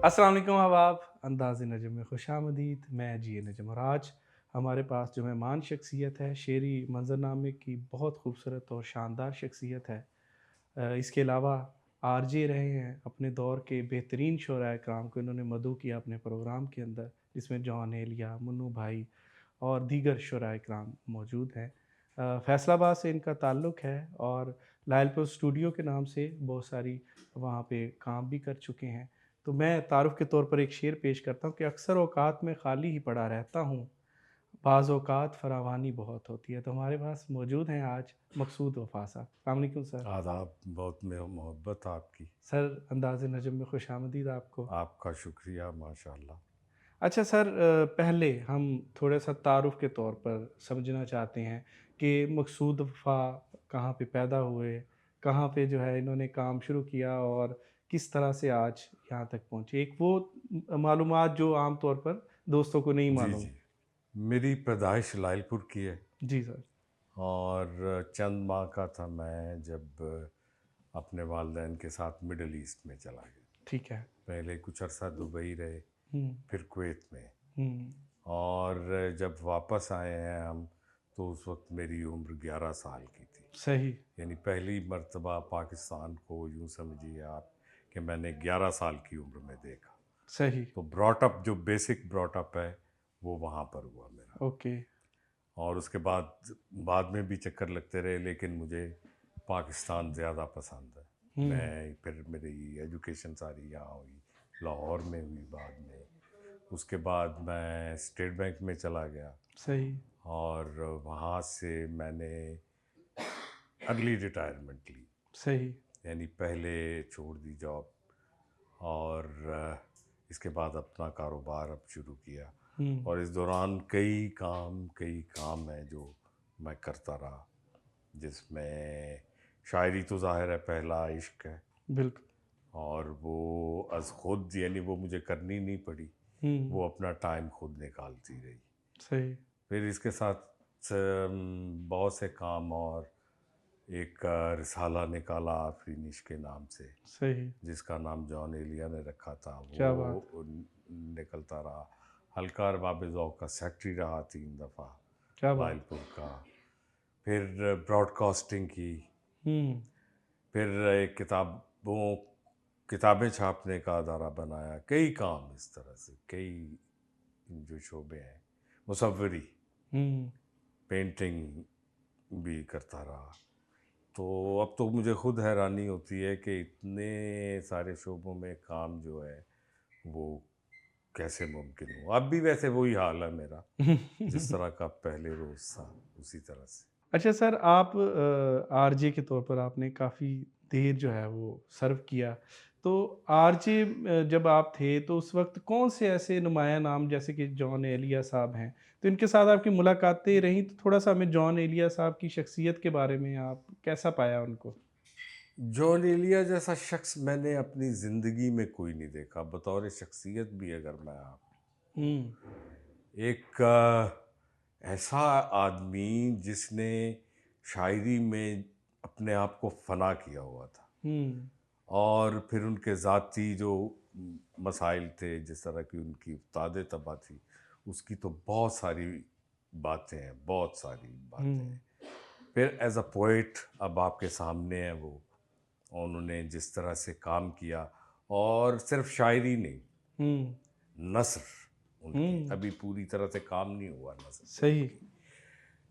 अस्सलाम वालेकुम अहबाब, अंदाज़ नजम में खुशामदीद। मैं जी नजम और आज हमारे पास जो मेहमान शख्सियत है, शेरी मंजरनामे की बहुत खूबसूरत और शानदार शख्सियत है। इसके अलावा आरजे रहे हैं, अपने दौर के बेहतरीन शोराए कराम को इन्होंने मदऊ किया अपने प्रोग्राम के अंदर, जिसमें जॉन एलिया, मुन्नू भाई और दीगर शोराए कराम मौजूद हैं। फैसलाबाद से इनका ताल्लुक़ है और लायलपुर स्टूडियो के नाम से बहुत सारी वहाँ पे काम भी कर चुके हैं। तो मैं तारुफ़ के तौर पर एक शेर पेश करता हूँ कि अक्सर औक़ात में खाली ही पड़ा रहता हूँ, बाज़ औक़ात फ़रावानी बहुत होती है। तो हमारे पास मौजूद हैं आज मकसूद वफ़ा साहब। अस्सलाम वालेकुम सर। आदाब, बहुत में मोहब्बत आपकी। सर, अंदाज़े नजम में खुशामदीद आपको। आपका शुक्रिया माशाअल्लाह। अच्छा सर, पहले हम थोड़ा-सा तारुफ़ के तौर पर समझना चाहते हैं कि मकसूद वफ़ा कहाँ पे पैदा हुए, कहाँ पे जो है इन्होंने काम शुरू किया और किस तरह से आज यहाँ तक पहुँचे? एक वो मालूमात जो आम तौर पर दोस्तों को नहीं जी, मालूम। जी। मेरी पैदाइश लायलपुर की है जी सर। और चंद माह का था मैं जब अपने वालिदैन के साथ मिडल ईस्ट में चला गया। ठीक है। पहले कुछ अरसा दुबई रहे, हुँ, फिर कुवैत में हुँ। और जब वापस आए हैं हम, तो उस वक़्त मेरी उम्र 11 साल की थी। सही, यानी पहली मर्तबा पाकिस्तान को यूँ समझिए आप कि मैंने 11 साल की उम्र में देखा। सही। तो ब्रॉट अप जो बेसिक ब्रॉट अप है वो वहाँ पर हुआ मेरा। ओके। और उसके बाद बाद में भी चक्कर लगते रहे, लेकिन मुझे पाकिस्तान ज़्यादा पसंद है। हुँ, मैं फिर मेरी एजुकेशन सारी यहाँ हुई, लाहौर में हुई बाद में। उसके बाद मैं स्टेट बैंक में चला गया सही, और वहाँ से मैंने अर्ली रिटायरमेंट ली। सही। यानी पहले छोड़ दी जॉब और इसके बाद अपना कारोबार अब शुरू किया। हुँ, और इस दौरान कई काम हैं जो मैं करता रहा, जिसमें शायरी तो ज़ाहिर है पहला इश्क है बिल्कुल। और वो अज़ खुद यानी वो मुझे करनी नहीं पड़ी, हुँ, वो अपना टाइम खुद निकालती रही। सही, फिर इसके साथ बहुत से काम और एक रिसाला निकाला आफरीन इश्क के नाम से, सही। जिसका नाम जॉन एलिया ने रखा था, क्या बात है! वो निकलता रहा। हल्का अरबाब ज़ौक़ का सेक्रेटरी रहा 3 दफ़ा क्या बात लायलपुर का। फिर ब्रॉडकास्टिंग की, हुँ, फिर एक किताबें छापने का अदारा बनाया, कई काम इस तरह से, कई जो शोबे हैं, मुसव्विरी, हुँ। पेंटिंग भी करता रहा। तो अब तो मुझे खुद हैरानी होती है कि इतने सारे शोबों में काम जो है वो कैसे मुमकिन हो। अब भी वैसे वही हाल है मेरा, जिस तरह का पहले रोज़ था उसी तरह से। अच्छा सर, आप आरजे के तौर पर आपने काफ़ी देर जो है वो सर्व किया। तो आरजे जब आप थे तो उस वक़्त कौन से ऐसे नुमाया नाम जैसे कि जॉन एलिया साहब हैं, तो इनके साथ आपकी मुलाकातें रहीं, तो थोड़ा-सा हमें जॉन एलिया साहब की शख्सियत के बारे में आप कैसा पाया उनको? जॉन एलिया जैसा शख्स मैंने अपनी ज़िंदगी में कोई नहीं देखा, बतौर शख्सियत भी अगर मैं आप हुँ, एक ऐसा आदमी जिसने शायरी में अपने आप को फ़ना किया हुआ था हुँ, और फिर उनके ज़ाती जो मसाइल थे, जिस तरह की उनकी उस्ताद तबा थी, उसकी तो बहुत सारी बातें हैं, बहुत सारी बातें हुँ, हैं। फिर एज़ अ पोएट अब आपके सामने है वो, उन्होंने जिस तरह से काम किया और सिर्फ शायरी नहीं, हुँ, नस्र उनकी हुँ, अभी पूरी तरह से काम नहीं हुआ नस्र पे सही। उनकी।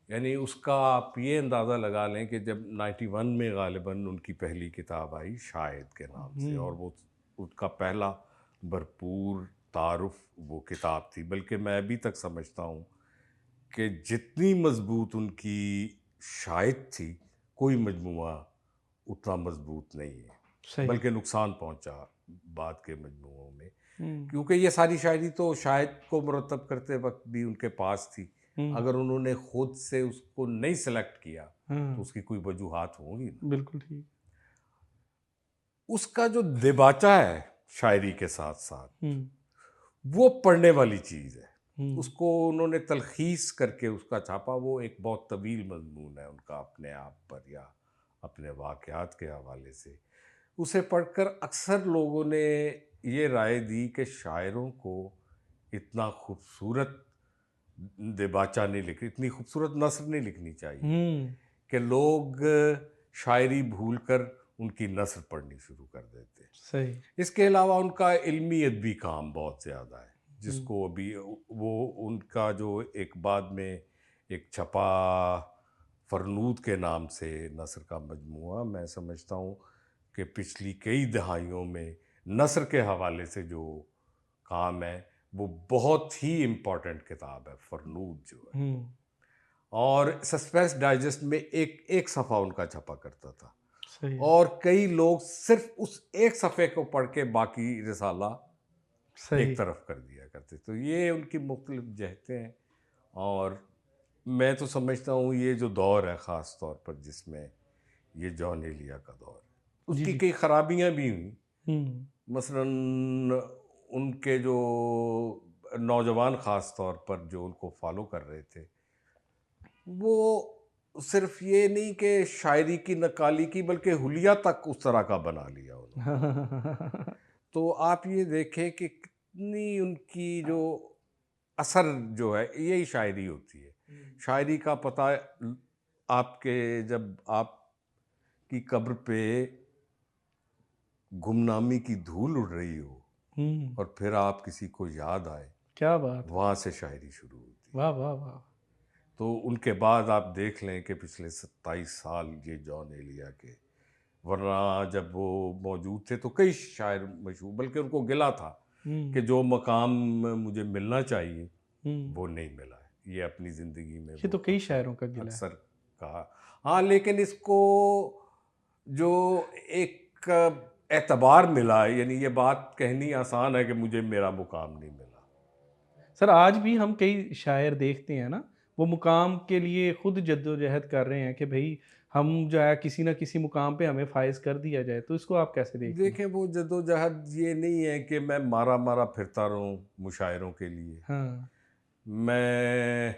यानी उसका आप ये अंदाज़ा लगा लें कि जब 91 में ग़ालिबन उनकी पहली किताब आई शाहिद के नाम से, और हुँ, वो उनका पहला भरपूर तारुफ़ वो किताब थी। बल्कि मैं अभी तक समझता हूँ कि जितनी मज़बूत उनकी शायद थी, कोई मजमूआ उतना मज़बूत नहीं है, सही। बल्कि नुकसान पहुँचा बाद के मजमूओं में। हुँ, क्योंकि ये सारी शायरी तो शायद को मुरतब करते वक़्त भी उनके पास थी। हुँ, अगर उन्होंने खुद से उसको नहीं सेलेक्ट किया, तो हाँ, उसकी कोई वजूहात होंगी ना। बिल्कुल ठीक। उसका जो दिबाचा है शायरी के साथ-साथ, हुँ, वो पढ़ने वाली चीज़ है। हुँ, उसको उन्होंने तलख़ीस करके उसका छापा, वो एक बहुत तवील मज़मून है उनका अपने आप पर या अपने वाक़यात के हवाले से। उसे पढ़कर अक्सर लोगों ने ये राय दी कि शायरों को इतना खूबसूरत दिबाचा नहीं लिख, इतनी खूबसूरत नस्र नहीं लिखनी चाहिए हम्म। कि लोग शायरी भूलकर उनकी नस्र पढ़नी शुरू कर देते हैं। सही। इसके अलावा उनका इल्मी अदबी काम बहुत ज़्यादा है, हम्म। जिसको अभी वो उनका जो एक बाद में एक छपा फरनूद के नाम से नस्र का मजमूआ, मैं समझता हूँ कि पिछली कई दहाइयों में नस्र के हवाले से जो काम है वो बहुत ही इम्पोर्टेंट किताब है फरनूद जो है। हम्म। और सस्पेंस डाइजेस्ट में एक एक सफ़ा उनका छपा करता था, सही है। और कई लोग सिर्फ उस एक सफ़े को पढ़ के बाकी रिसाला सही। एक तरफ कर दिया करते। तो ये उनकी मुख्तलिफ जहतें हैं, और मैं तो समझता हूँ ये जो दौर है ख़ास तौर पर जिसमें ये जॉन एलिया का दौर है, जी उसकी जी। कई खराबियाँ भी हुई। हम्म। मसलन उनके जो नौजवान ख़ास तौर पर जो उनको फॉलो कर रहे थे, वो सिर्फ ये नहीं कि शायरी की नक्काली की, बल्कि हुलिया तक उस तरह का बना लिया उन्होंने। तो आप ये देखें कि कितनी उनकी जो असर जो है यही शायरी होती है। शायरी का पता आपके जब आपकी कब्र पे गुमनामी की धूल उड़ रही हो हम्म। और फिर आप किसी को याद आए, क्या बात है। वहाँ से शायरी शुरू होती है। वाह वाह वाह। तो उनके बाद आप देख लें कि पिछले 27 साल ये जॉन एलिया के, वरना जब वो मौजूद थे तो कई शायर मशहूर, बल्कि उनको गिला था कि हम्म। जो मकाम मुझे मिलना चाहिए हम्म। वो नहीं मिला है। ये अपनी ज़िंदगी में ये वो तो कई अक्सर शायरों का गिला है। अक्सर कहा। हाँ, लेकिन इसको जो एक एतबार मिला, यानी ये बात कहनी आसान है कि मुझे मेरा मुकाम नहीं मिला। सर आज भी हम कई शायर देखते हैं ना, वो मुकाम के लिए खुद जद्दोजहद कर रहे हैं कि भाई हम जो है किसी ना किसी मुकाम पे हमें फाइज कर दिया जाए, तो इसको आप कैसे देखते हैं? देखें, वो जद्दोजहद ये नहीं है कि मैं मारा मारा फिरता रहूं मुशायरों के लिए। हाँ। मैं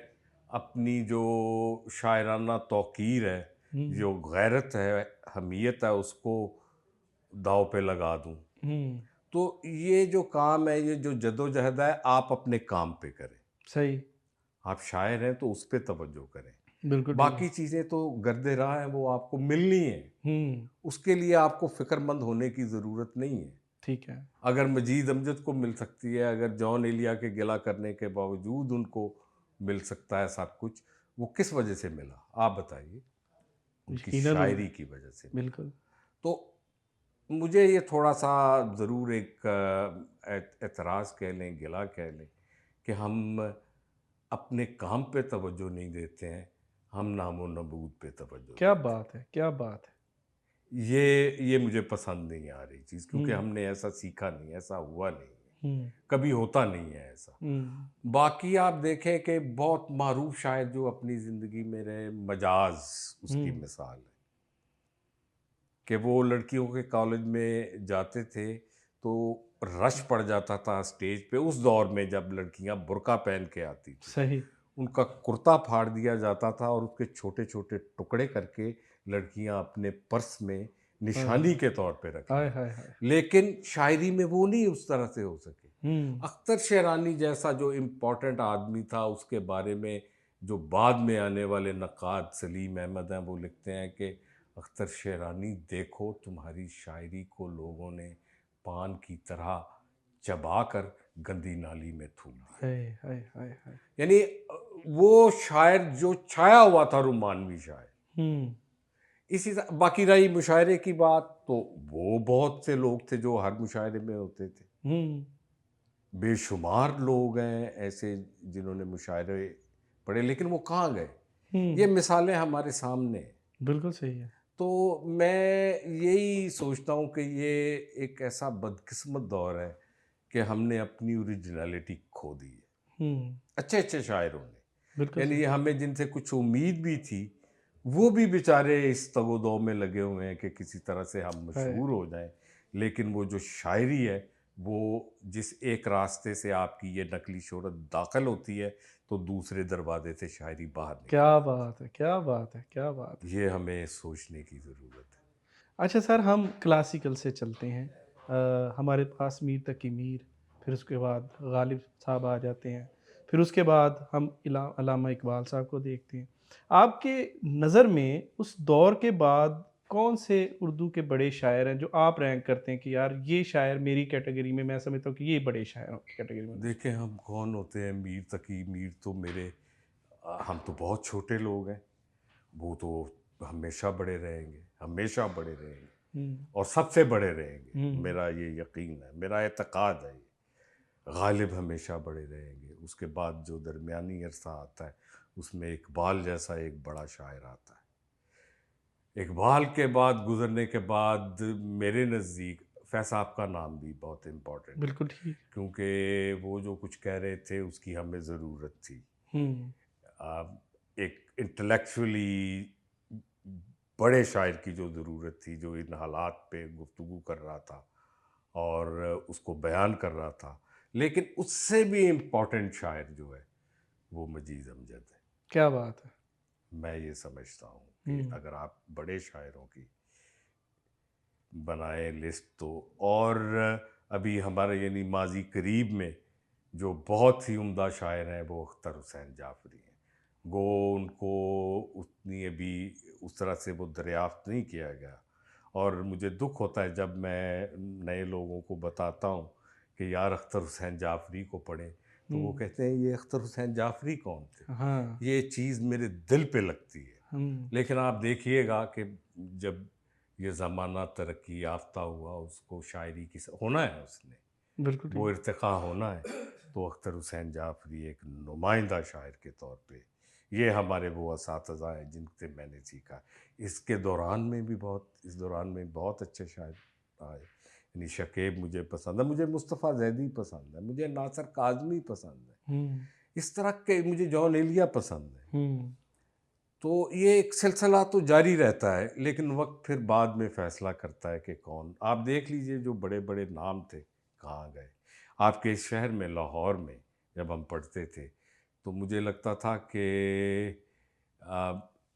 अपनी जो शायराना तौकीर है, हम्म। जो गैरत है, हमीयत है, उसको दाव पे लगा दूं। हम्म। तो ये जो काम है, ये जो जद्दोजहद है, आप अपने काम पे करें। सही। आप शायर हैं तो उस पे तवज्जो करें। बिल्कुल ठीक है। बाकी चीज़ें तो गर्दे राह हैं, वो आपको मिलनी है। हम्म। उसके लिए आपको फ़िक्रमंद होने की ज़रूरत नहीं है। ठीक है। अगर मजीद अमजद को मिल सकती है, अगर जॉन एलिया के गिला करने के बावजूद उनको मिल सकता है सब कुछ, वो किस वजह से मिला? आप बताइए। उनकी यकीनन शायरी की वजह से मिला। बिल्कुल। तो मुझे ये थोड़ा-सा ज़रूर एक एतराज़ कह लें, गिला कह लें कि हम अपने काम पे तवज्जो नहीं देते हैं, हम नामो नबूद पे तवज्जो क्या देते हैं। बात है, क्या बात है। ये मुझे पसंद नहीं आ रही चीज़, क्योंकि हम्म। हमने ऐसा सीखा नहीं, ऐसा हुआ नहीं है, हम्म। कभी होता नहीं है ऐसा। हम्म। बाकी आप देखें कि बहुत मारूफ शायर जो अपनी ज़िंदगी में रहे, मजाज उसकी हम्म। मिसाल है कि वो लड़कियों के कॉलेज में जाते थे तो रश पड़ जाता था स्टेज पे, उस दौर में जब लड़कियां बुर्का पहन के आती थी। सही। उनका कुर्ता फाड़ दिया जाता था और उसके छोटे छोटे टुकड़े करके लड़कियां अपने पर्स में हाय निशानी हाय के तौर पे रख हाय लिया। हाय हाय। लेकिन शायरी में वो नहीं उस तरह से हो सके। हम्म। अख्तर शेरानी जैसा जो इम्पोर्टेंट आदमी था, उसके बारे में जो बाद में आने वाले नक़ाद सलीम अहमद हैं, वो लिखते हैं कि अख्तर शेरानी, देखो तुम्हारी शायरी को लोगों ने पान की तरह चबा कर गंदी नाली में थूक दिया। हाय हाय हाय हाय। यानी वो शायर जो छाया हुआ था, रुमानवी शायर। हम्म। इसी तरह बाकी रही मुशायरे की बात, तो वो बहुत से लोग थे जो हर मुशायरे में होते थे। हम्म। बेशुमार लोग हैं ऐसे जिन्होंने मुशायरे पढ़े, लेकिन वो कहाँ गए? ये हम्म। मिसालें हमारे सामने हैं। बिल्कुल सही है। तो मैं यही सोचता हूँ कि ये एक ऐसा बदकिस्मत दौर है कि हमने अपनी ओरिजिनलिटी खो दी है, हम्म। अच्छे अच्छे शायरों ने। बिल्कुल यानी सही। हमें जिनसे कुछ उम्मीद भी थी, वो भी बेचारे इस तगोदौ में लगे हुए हैं कि किसी तरह से हम हाय। मशहूर हो जाएं। लेकिन वो जो शायरी है, वो जिस एक रास्ते से आपकी ये नकली शोहरत दाखिल होती है, तो दूसरे दरवाजे से शायरी बाहर क्या निकलती बात है, क्या बात है, क्या बात है। है। ये हमें सोचने की ज़रूरत है। अच्छा सर, हम क्लासिकल से चलते हैं। हमारे पास मीर तकी मीर, फिर उसके बाद गालिब साहब आ जाते हैं, फिर उसके बाद हम अल्लामा इकबाल साहब को देखते हैं। आपके नज़र में उस दौर के बाद कौन से उर्दू के बड़े शायर हैं जो आप रैंक करते हैं कि यार ये शायर मेरी कैटेगरी में, मैं समझता हूँ कि ये बड़े शायरों की कैटेगरी में घुसते देखें हम कौन होते हैं मीर तकी मीर, तो मेरे हम तो बहुत छोटे लोग हैं। वो तो हमेशा बड़े रहेंगे, हमेशा बड़े रहेंगे हैं? और सबसे बड़े रहेंगे। हुँ, मेरा ये यकीन है, मेरा एतक़ाद है ये। गालिब हमेशा बड़े रहेंगे। उसके बाद जो दरमियानी अरसा आता है उसमें इकबाल जैसा एक बड़ा शायर आता है। इकबाल के बाद गुज़रने के बाद मेरे नज़दीक फैज़ साहब का नाम भी बहुत इम्पोर्टेंट है, बिल्कुल ठीक। क्योंकि वो जो कुछ कह रहे थे उसकी हमें ज़रूरत थी। हुँ, एक इंटेलेक्चुअली बड़े शायर की जो ज़रूरत थी, जो इन हालात पे गुफ्तगू कर रहा था और उसको बयान कर रहा था। लेकिन उससे भी इम्पोर्टेंट शायर जो है वो मजीद अमजद है। क्या बात है! मैं ये समझता हूँ कि हुँ, अगर आप बड़े शायरों की बनाए लिस्ट तो, और अभी हमारे यानी माजी करीब में जो बहुत ही उम्दा शायर हैं वो अख्तर हुसैन जाफरी हैं। गो उनको उतनी अभी उस तरह से वो दरियाफ्त नहीं किया गया, और मुझे दुख होता है जब मैं नए लोगों को बताता हूँ कि यार अख्तर हुसैन जाफरी को पढ़ें, तो वो हुँ, कहते हैं ये अख्तर हुसैन जाफरी कौन थे। हाँ, ये चीज़ मेरे दिल पे लगती है। हुँ, लेकिन आप देखिएगा कि जब ये ज़माना तरक्की याफ्ता हुआ, उसको शायरी की होना है, उसने बिल्कुल वो ठीक। इर्तिक़ा होना है, तो अख्तर हुसैन जाफरी एक नुमाइंदा शायर के तौर पे ये हमारे वो असातिज़ा हैं जिनसे मैंने सीखा। इसके दौरान में भी बहुत, इस दौरान में बहुत अच्छे शायर आए। यानी शकीब मुझे पसंद है, मुझे मुस्तफ़ा ज़ैदी पसंद है, मुझे नासिर काज़मी पसंद है। हुँ, इस तरह के मुझे जॉन एलिया पसंद है। हुँ, तो ये एक सिलसिला तो जारी रहता है, लेकिन वक्त फिर बाद में फैसला करता है कि कौन। आप देख लीजिए जो बड़े बड़े नाम थे कहाँ गए। आपके इस शहर में, लाहौर में, जब हम पढ़ते थे तो मुझे लगता था कि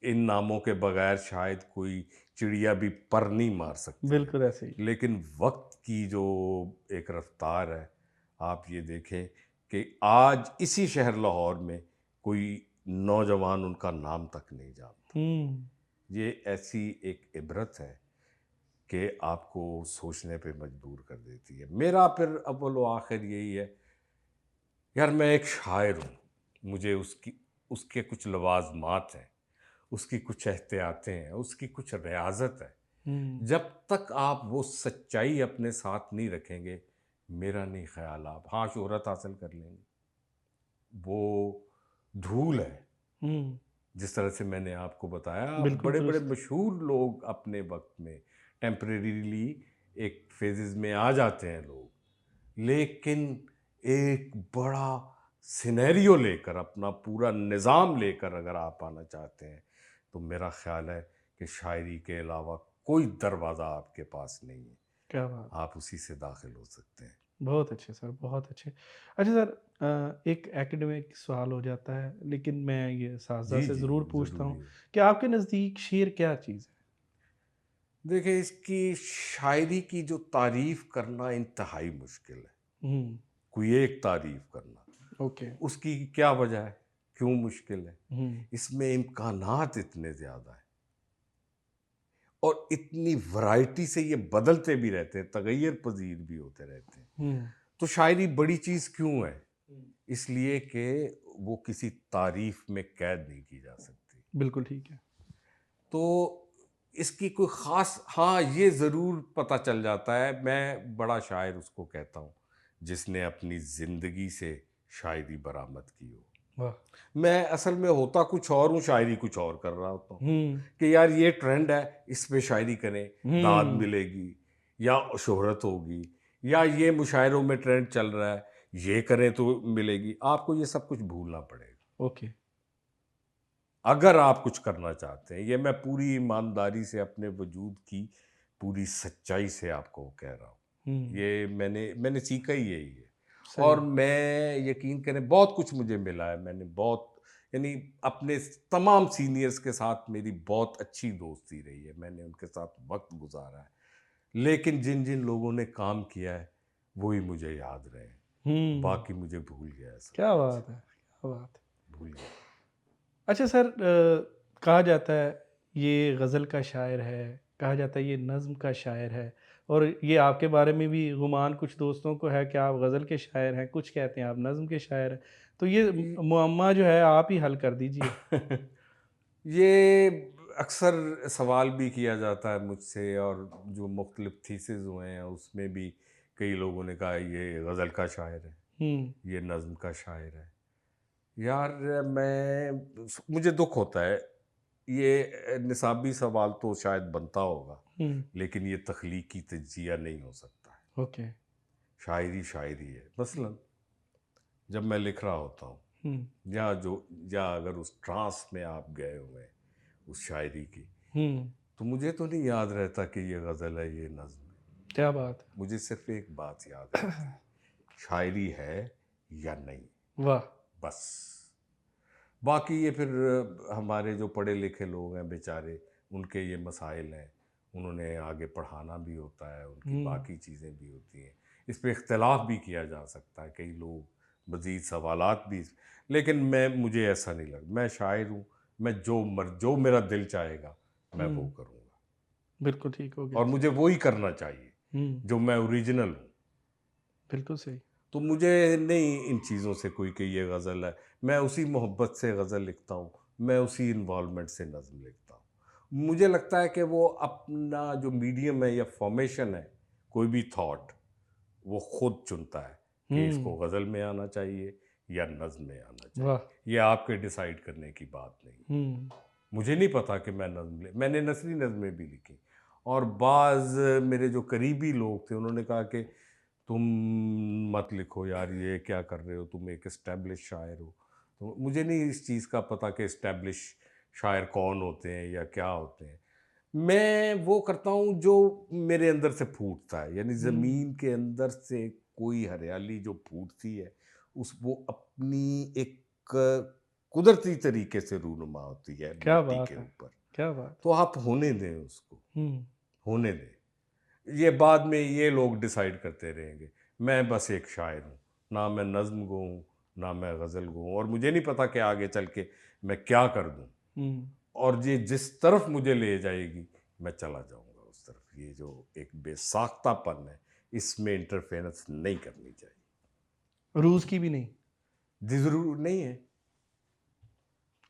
इन नामों के बगैर शायद कोई चिड़िया भी पर नहीं मार सकती है। बिल्कुल ऐसे ही। लेकिन वक्त की जो एक रफ्तार है, आप ये देखें कि आज इसी शहर लाहौर में कोई नौजवान उनका नाम तक नहीं जानता। हुँ, ये ऐसी एक इबरत है कि आपको सोचने पे मजबूर कर देती है। मेरा फिर अव्वल व आखिर यही है, यार मैं एक शायर हूँ, मुझे उसकी उसके कुछ लवाज़मात हैं, उसकी कुछ एहतियातें हैं, उसकी कुछ रियाज़त है। हुँ, जब तक आप वो सच्चाई अपने साथ नहीं रखेंगे, मेरा नहीं ख़्याल आप हाँ, शोहरत हासिल कर लेंगे। वो धूल है। हुँ, जिस तरह से मैंने आपको बताया, बिल्कुल बड़े-बड़े दुरुस्त। मशहूर लोग अपने वक़्त में टेम्परेरीली एक फ़ेज़ेज़ में आ जाते हैं लोग। लेकिन एक बड़ा सिनेरियो लेकर, अपना पूरा निज़ाम लेकर अगर आप आना चाहते हैं, तो मेरा ख़्याल है कि शायरी के अलावा कोई दरवाज़ा आपके पास नहीं है। क्या बात! आप उसी से दाखिल हो सकते हैं। बहुत अच्छे सर, बहुत अच्छे। अच्छा सर, एक एकेडमिक सवाल हो जाता है, लेकिन मैं ये साज़ा जी, से जी, ज़रूर पूछता ज़रूरी हूँ है। कि आपके नज़दीक शेर क्या चीज़ है? देखिए, इसकी शायरी की जो तारीफ़ करना इंतहाई मुश्किल है। हुँ, कोई एक तारीफ़ करना। ओके। उसकी क्या वजह है? क्यों मुश्किल है? हुँ, इसमें इम्कानात इतने ज़्यादा हैं और इतनी वैरायटी से ये बदलते भी रहते हैं, तग़य्युर पज़ीर भी होते रहते हैं। हुँ, तो शायरी बड़ी चीज़ क्यों है? हुँ, इसलिए कि वो किसी तारीफ़ में कैद नहीं की जा सकती। बिल्कुल ठीक है। तो इसकी कोई ख़ास, हाँ, ये ज़रूर पता चल जाता है, मैं बड़ा शायर उसको कहता हूँ, जिसने अपनी ज़िंदगी से शायरी बरामद की हो। वाह! मैं असल में होता कुछ और हूँ, शायरी कुछ और कर रहा होता हूँ, हुँ, कि यार ये ट्रेंड है, इस पे शायरी करें, दाद हुँ, मिलेगी या शोहरत होगी, या ये मुशायरों में ट्रेंड चल रहा है, ये करें तो मिलेगी। आपको ये सब कुछ भूलना पड़ेगा। ओके। अगर आप कुछ करना चाहते हैं, ये मैं पूरी ईमानदारी से अपने वजूद की पूरी सच्चाई से आपको कह रहा हूँ। हुँ, ये मैंने मैंने सीखा ही यही है, और सही। मैं यकीन करें बहुत कुछ मुझे मिला है। मैंने बहुत, यानी अपने तमाम सीनियर्स के साथ मेरी बहुत अच्छी दोस्ती रही है। मैंने उनके साथ वक़्त गुज़ारा है। लेकिन जिन जिन लोगों ने काम किया है वही मुझे याद रहे, बाकी मुझे भूल गया सब क्या कुछ, बात है! क्या बात है! भूल गया। अच्छा सर, कहा जाता है ये गज़ल का शायर है, कहा जाता है ये नज़्म का शायर है, और ये आपके बारे में भी गुमान कुछ दोस्तों को है कि आप गज़ल के शायर हैं, कुछ कहते हैं आप नज़्म के शायर हैं। तो ये मुअम्मा जो है आप ही हल कर दीजिए। ये अक्सर सवाल भी किया जाता है मुझसे, और जो मुख्तलिफ थीसिस हुए हैं उसमें भी कई लोगों ने कहा ये गज़ल का शायर है, हुँ, ये नज़्म का शायर है। यार मुझे दुख होता है, ये निसाबी सवाल तो शायद बनता होगा, हुँ, लेकिन ये तख्लीकी तज्जिया नहीं हो सकता है। ओके। शायरी शायरी है। मसलन जब मैं लिख रहा होता हूँ, हुँ, या अगर उस ट्रांस में आप गए हुए हैं उस शायरी की, हुँ, तो मुझे तो नहीं याद रहता कि ये गज़ल है, ये नज़्म है। क्या बात है! मुझे सिर्फ एक बात याद रहती है, शायरी है या नहीं, वाह! बस। बाकी ये फिर हमारे जो पढ़े लिखे लोग हैं बेचारे, उनके ये मसाइल हैं, उन्होंने आगे पढ़ाना भी होता है, उनकी हुँ, बाकी चीज़ें भी होती हैं। इस पे इख्तिलाफ़ भी किया जा सकता है, कई लोग मज़ीद सवालात भी, लेकिन मुझे ऐसा नहीं लगता। मैं शायर हूँ, मैं जो मेरा दिल चाहेगा, मैं वो हुँ, करूँगा, बिल्कुल ठीक हो गया। और मुझे वो ही करना चाहिए, हुँ, जो मैं ओरिजिनल हूँ। बिल्कुल सही। तो मुझे नहीं इन चीज़ों से कोई कि ये गज़ल है, मैं उसी मोहब्बत से गज़ल लिखता हूँ, मैं उसी इन्वॉल्वमेंट से नज़्म लिखता हूँ। मुझे लगता है कि वो अपना जो मीडियम है या फॉर्मेशन है, कोई भी थॉट, वो खुद चुनता है कि इसको हुँ, गज़ल में आना चाहिए या नज़्म में आना चाहिए। वाह! ये आपके डिसाइड करने की बात नहीं है। हुँ, मुझे नहीं पता कि मैंने नसरी नज़्में भी लिखी, और बाज़ मेरे जो करीबी लोग थे उन्होंने कहा कि तुम मत लिखो यार, ये क्या कर रहे हो, तुम एक एस्टेब्लिश शायर हो। तो मुझे नहीं इस चीज़ का पता कि एस्टेब्लिश शायर कौन होते हैं या क्या होते हैं। मैं वो करता हूँ जो मेरे अंदर से फूटता है, यानी हुँ, ज़मीन के अंदर से कोई हरियाली जो फूटती है, उस वो अपनी एक कुदरती तरीके से रूनुमा होती है क्या मिट्टी बात के है! ऊपर। क्या बात है! तो आप होने दें उसको, हुँ, होने दें। ये बाद में ये लोग डिसाइड करते रहेंगे। मैं बस एक शायर हूँ, ना मैं नज़्म गूँ, ना मैं गज़ल गूँ, और मुझे नहीं पता कि आगे चल के मैं क्या कर दूँ, हुँ, और ये जिस तरफ मुझे ले जाएगी, मैं चला जाऊँगा उस तरफ। ये जो एक बेसाख्तापन है, इसमें इंटरफेरेंस नहीं करनी चाहिए। रूस की भी नहीं? ज़रूर नहीं है।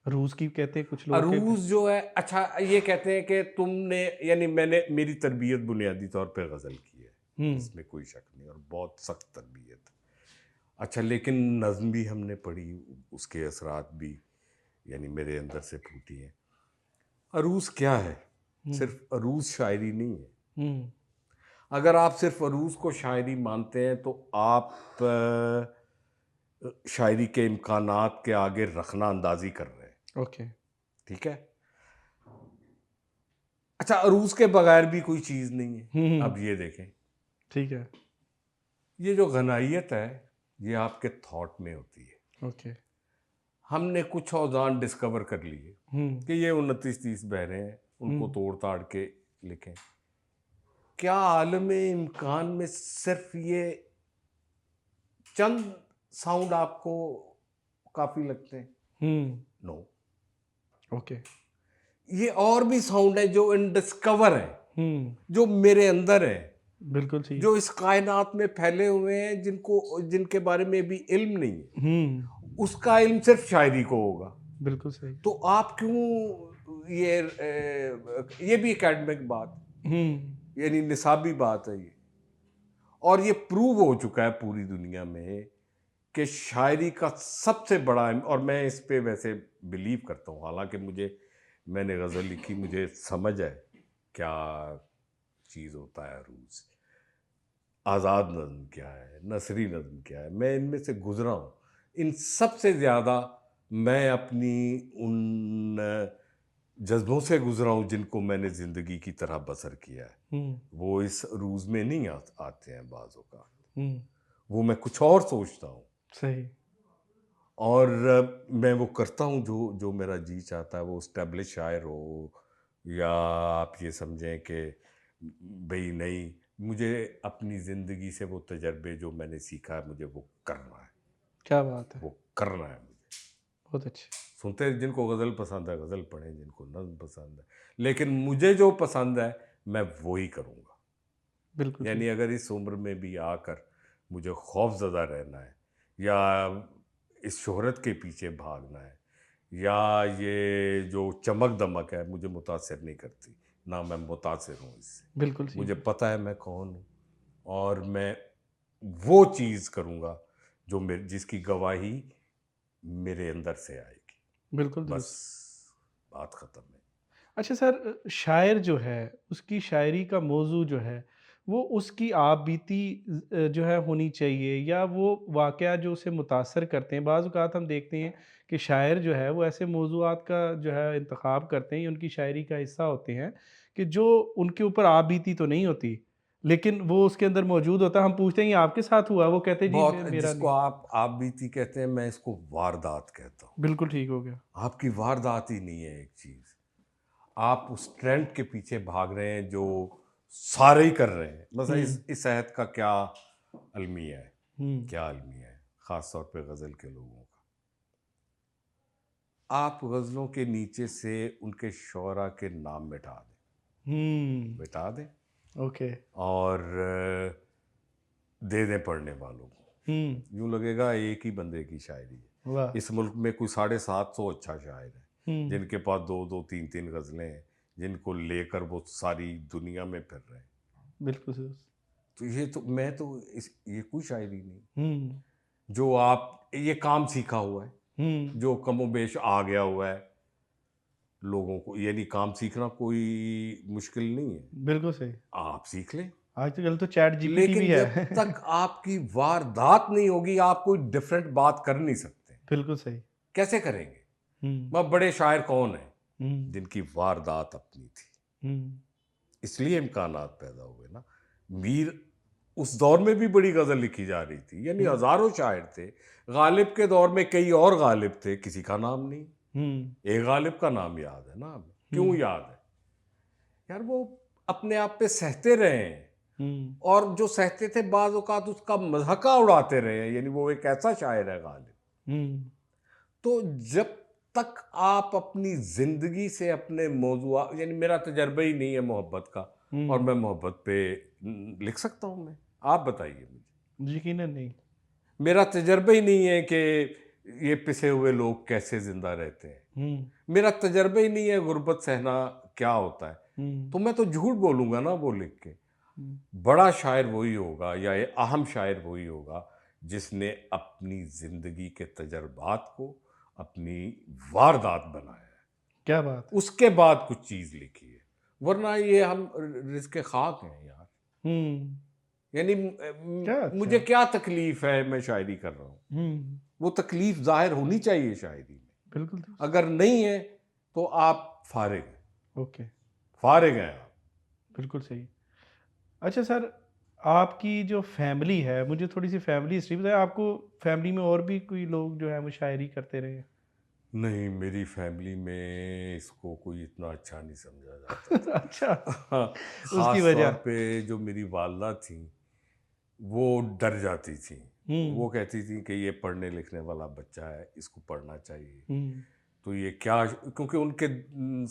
रूस की कहते हैं कुछ लोग के। अरूज जो है, अच्छा ये कहते हैं कि तुमने, यानी मैंने, मेरी तरबियत बुनियादी तौर पे गज़ल की है, हुँ, इसमें कोई शक नहीं, और बहुत सख्त तरबियत। अच्छा, लेकिन नज़्म भी हमने पढ़ी, उसके असरात भी यानी मेरे अंदर से फूटी हैं। अरूज क्या है? हुँ, सिर्फ अरूज शायरी नहीं है। हुँ, अगर आप सिर्फ अरूज को शायरी मानते हैं तो आप शायरी के इम्कानात के आगे रखना अंदाजी कर रहे हैं। ओके। ठीक है? अच्छा, अरूज के बगैर भी कोई चीज़ नहीं है। हुँ, हुँ, अब ये देखें, ठीक है, ये जो गनाइयत है, ये आपके थॉट में होती है। ओके। हमने कुछ औज़ान डिस्कवर कर लिए हुँ, कि ये 29-30 बह रहे हैं, हुँ, उनको तोड़-ताड़ के लिखें। क्या आलम-ए इम्कान में सिर्फ़ ये चंद साउंड आपको काफ़ी लगते हैं? हुँ, नो। ओके। ये और भी साउंड है जो अनडिस्कवर हैं, हुँ, जो मेरे अंदर हैं, बिल्कुल ठीक। जो इस कायनात में फैले हुए हैं, जिनके बारे में भी इल्म नहीं है। हुँ, उसका इल्म सिर्फ़ शायरी को होगा। बिल्कुल सही। तो आप क्यों ये भी एकेडमिक बात, हुँ, यानी निसाबी बात है ये, और ये प्रूव हो चुका है पूरी दुनिया में कि शायरी का सबसे बड़ा, और मैं इस पे वैसे बिलीव करता हूँ, हालांकि मैंने गज़ल लिखी, मुझे समझ है क्या चीज़ होता है अरूज, आज़ाद नज़्म क्या है, नसरी नज़्म क्या है, मैं इनमें से गुज़रा हूँ। इन सब से ज़्यादा मैं अपनी उन जज़्बों से गुज़रा हूँ जिनको मैंने ज़िंदगी की तरह बसर किया है। हुँ, वो इस रूज़ में नहीं आते हैं बाज़ औक़ात। हुँ, वो मैं कुछ और सोचता हूँ, सही। और मैं वो करता हूँ जो जो मेरा जी चाहता है, वो एस्टेब्लिश शायर हो, या आप ये समझें कि भई नहीं, मुझे अपनी ज़िंदगी से वो तजर्बे जो मैंने सीखा है मुझे वो करना है, क्या बात है, वो करना है मुझे। बहुत अच्छे। सुनते हैं जिनको गज़ल पसंद है गज़ल पढ़ें, जिनको नज़्म पसंद है, लेकिन मुझे जो पसंद है मैं वो ही करूँगा। बिल्कुल सही। यानी अगर इस उम्र में भी आकर मुझे खौफज़दा रहना है या इस शोहरत के पीछे भागना है या ये जो चमक-दमक है मुझे मुतासिर नहीं करती, ना मैं मुतासिर हूँ इससे। बिल्कुल सही। मुझे पता है मैं कौन हूँ और मैं वो चीज़ करूँगा जो मेरे जिसकी गवाही मेरे अंदर से आएगी। बिल्कुल बस दुरुस्त। बात ख़त्म है। अच्छा सर, शायर जो है, उसकी शायरी का मौज़ू जो है, वो उसकी आप-बीती जो है होनी चाहिए, या वो वाक़या जो उसे मुतासर करते हैं। बाज़ औक़ात हम देखते हैं कि शायर जो है वो ऐसे मौज़ूआत का जो है इंतख़ाब करते हैं, ये उनकी शायरी का हिस्सा होते हैं कि जो उनके ऊपर आप-बीती तो नहीं होती, लेकिन वो उसके अंदर मौजूद होता है। हम पूछते हैं ये आपके साथ हुआ? वो कहते हैं जी बहुत मेरा जिसको नहीं। आप बीती कहते हैं, मैं इसको वारदात कहता हूँ। बिल्कुल ठीक हो गया। आपकी वारदात ही नहीं है एक चीज़। आप उस ट्रेंड के पीछे भाग रहे हैं जो सारे ही कर रहे हैं। मतलब हुँ, इस सेहत का क्या अलमिया है, हुँ, क्या अलमिया है, ख़ास तौर पे गज़ल के लोगों का। आप गज़लों के नीचे से उनके शुअरा के नाम मिटा दें, हुँ, मिटा दें ओके, और दे दें पढ़ने वालों को। हुँ, यूँ लगेगा एक ही बंदे की शायरी है। वाह! इस मुल्क में कोई 750 अच्छा शायर है, हुँ, जिनके पास 2-2 3-3 गज़लें हैं, जिनको लेकर वो सारी दुनिया में फिर रहे हैं। बिल्कुल सही। तो ये तो मैं तो इस ये कोई शायरी नहीं। हुँ, जो आप ये काम सीखा हुआ है, हुँ, जो कमोबेश आ गया हुआ है लोगों को, यानी काम सीखना कोई मुश्किल नहीं है। बिल्कुल सही। आप सीख लें, आजकल तो चैट जीपीटी भी लेकिन जब है। तक आपकी वारदात नहीं होगी, आप कोई डिफरेंट बात कर नहीं सकते। बिल्कुल सही। कैसे करेंगे? हुँ, वह बड़े शायर कौन हैं? हुँ, जिनकी वारदात अपनी थी। हुँ, इसलिए इम्कानात पैदा हुए ना। मीर उस दौर में भी बड़ी गज़ल लिखी जा रही थी, यानी हुँ, हज़ारों शायर थे। गालिब के दौर में कई और गालिब थे, किसी का नाम नहीं। हुँ, एक गालिब का नाम याद है ना हमें। क्यों हुँ, याद है? यार वो अपने आप पे सहते रहे हैं हुँ, और जो सहते थे बाज़ औक़ात उसका मज़ाक़ा उड़ाते रहे हैं, यानी वो एक ऐसा शायर है गालिब। हुँ, तो जब तक आप अपनी ज़िंदगी से अपने मौज़ूआ यानी मेरा तजर्बा ही नहीं है मोहब्बत का और हुँ, मैं मोहब्बत पे लिख सकता हूँ मैं? आप बताइए मुझे। यकीनन नहीं। मेरा तजर्बा ही नहीं है कि ये पिसे हुए लोग कैसे ज़िंदा रहते हैं। हुँ, मेरा तजर्बा ही नहीं है गुर्बत सहना क्या होता है। हुँ, तो मैं तो झूठ बोलूँगा ना वो लिख के। हुँ, बड़ा शायर वही होगा या ये अहम शायर वही होगा जिसने अपनी ज़िंदगी के तजर्बात को अपनी वारदात बनाया है। क्या बात है! उसके बाद कुछ चीज़ लिखी है। वरना ये हम रिज़्क़ ख़ाक हैं यार। हुँ, यानी क्या अच्छा! मुझे क्या तकलीफ़ है मैं शायरी कर रहा हूँ। हुँ, वो तकलीफ़ ज़ाहिर होनी चाहिए शायरी में। बिल्कुल दुरुस्त। अगर नहीं है तो आप फ़ारिग हैं, ओके, फ़ारिग हैं आप। बिल्कुल सही। अच्छा सर, आपकी जो फैमिली है, मुझे थोड़ी-सी फैमिली हिस्ट्री बताएँ। आपको फैमिली में और भी कोई लोग जो हैं वो शायरी करते रहे हैं? नहीं, मेरी फ़ैमिली में इसको कोई इतना अच्छा नहीं समझा जाता अच्छा, था। हाँ, उसकी ख़ास तौर वजह? पे जो मेरी वालदा थीं, वो डर जाती थीं। हुँ, वो कहती थीं कि ये पढ़ने लिखने वाला बच्चा है, इसको पढ़ना चाहिए। हुँ, तो ये क्या क्योंकि उनके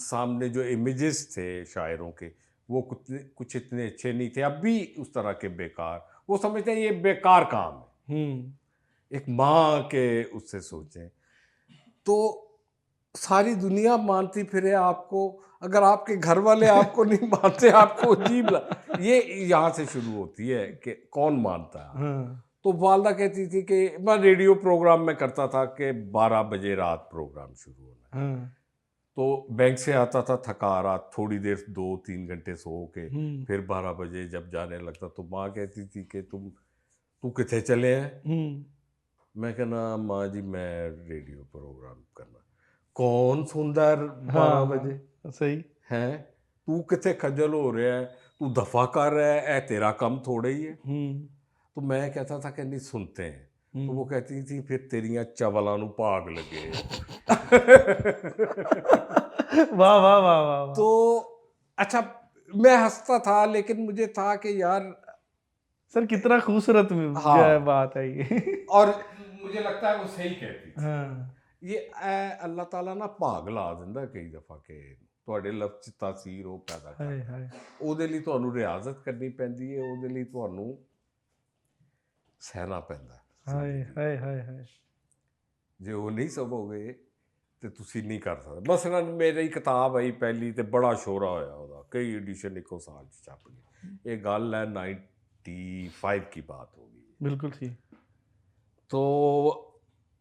सामने जो इमेजेस थे शायरों के, वो कुछ इतने अच्छे नहीं थे। अब भी उस तरह के बेकार, वो समझते हैं ये बेकार काम है। हुँ, एक माँ के उससे सोचें। तो सारी दुनिया मानती फिरे आपको, अगर आपके घर वाले आपको नहीं मानते, आपको अजीब ल ये यहाँ से शुरू होती है कि कौन मानता है आपको। हाँ, तो वालदा कहती थी कि मैं रेडियो प्रोग्राम में करता था कि 12 बजे रात प्रोग्राम शुरू होना है। हाँ, तो बैंक से आता था थका हारा, थोड़ी देर 2-3 घंटे सो के, हुँ, फिर 12 बजे जब जाने लगता तो माँ कहती थी कि तू किथे चले हैं? हुँ, मैं कहना माँ जी मैं रेडियो प्रोग्राम करना। कौन सुनदा है 12 हाँ, बजे? हाँ, सही। हैं? तू किथे खज्जल हो रहा है? तू दफ़ा कर रहा है, ए तेरा काम थोड़ा ही है। हुँ, तो मैं कहता था कि नहीं सुनते हैं। तो वो हुँ। कहती थी फिर तेरियां चवलां नूं भाग लगे। वाह, वाह, वाह, वाह, वाह! तो अच्छा मैं हंसता था, लेकिन मुझे था कि यार सर कितना खूबसूरत जो है हाँ, बात है ये। और मुझे लगता है वो सही कहती थी। हाँ। ये अल्लाह ताला ना ਭਾਗ ਲਾ ਦਿੰਦਾ ਕਈ ਦਫਾ ਕਿ ਤੁਹਾਡੇ ਲਫ਼ਜ਼ 'ਚ ਤਾਸੀਰ ਉਹ ਪੈਦਾ हाय ਕਰਦਾ। हाय ਉਹਦੇ ਲਈ ਤੁਹਾਨੂੰ ਰਿਆਜ਼ਤ ਕਰਨੀ ਪੈਂਦੀ ਹੈ, ਉਹਦੇ ਲਈ ਤੁਹਾਨੂੰ ਸਹਿਣਾ ਪੈਂਦਾ हाय ਜ਼ਿੰਦਗੀ। हाय हाय हाय। ਜੇ ਉਹ ਨਹੀਂ ਸਵੋਗੇ ਤੇ ਤੁਸੀਂ ਨਹੀਂ ਕਰ ਸਕਦੇ। ਮਸਲਨ ਮੇਰੀ ਕਿਤਾਬ ਆਈ ਪਹਿਲੀ ਤੇ ਬੜਾ ਸ਼ੋਰਾ ਹੋਇਆ ਉਹਦਾ, ਕਈ ਐਡੀਸ਼ਨ ਇੱਕੋ ਸਾਲ 'ਚ ਛਪ ਗਏ। ਇਹ ਗੱਲ ਹੈ 95 की बात होगी। बिल्कुल सही। तो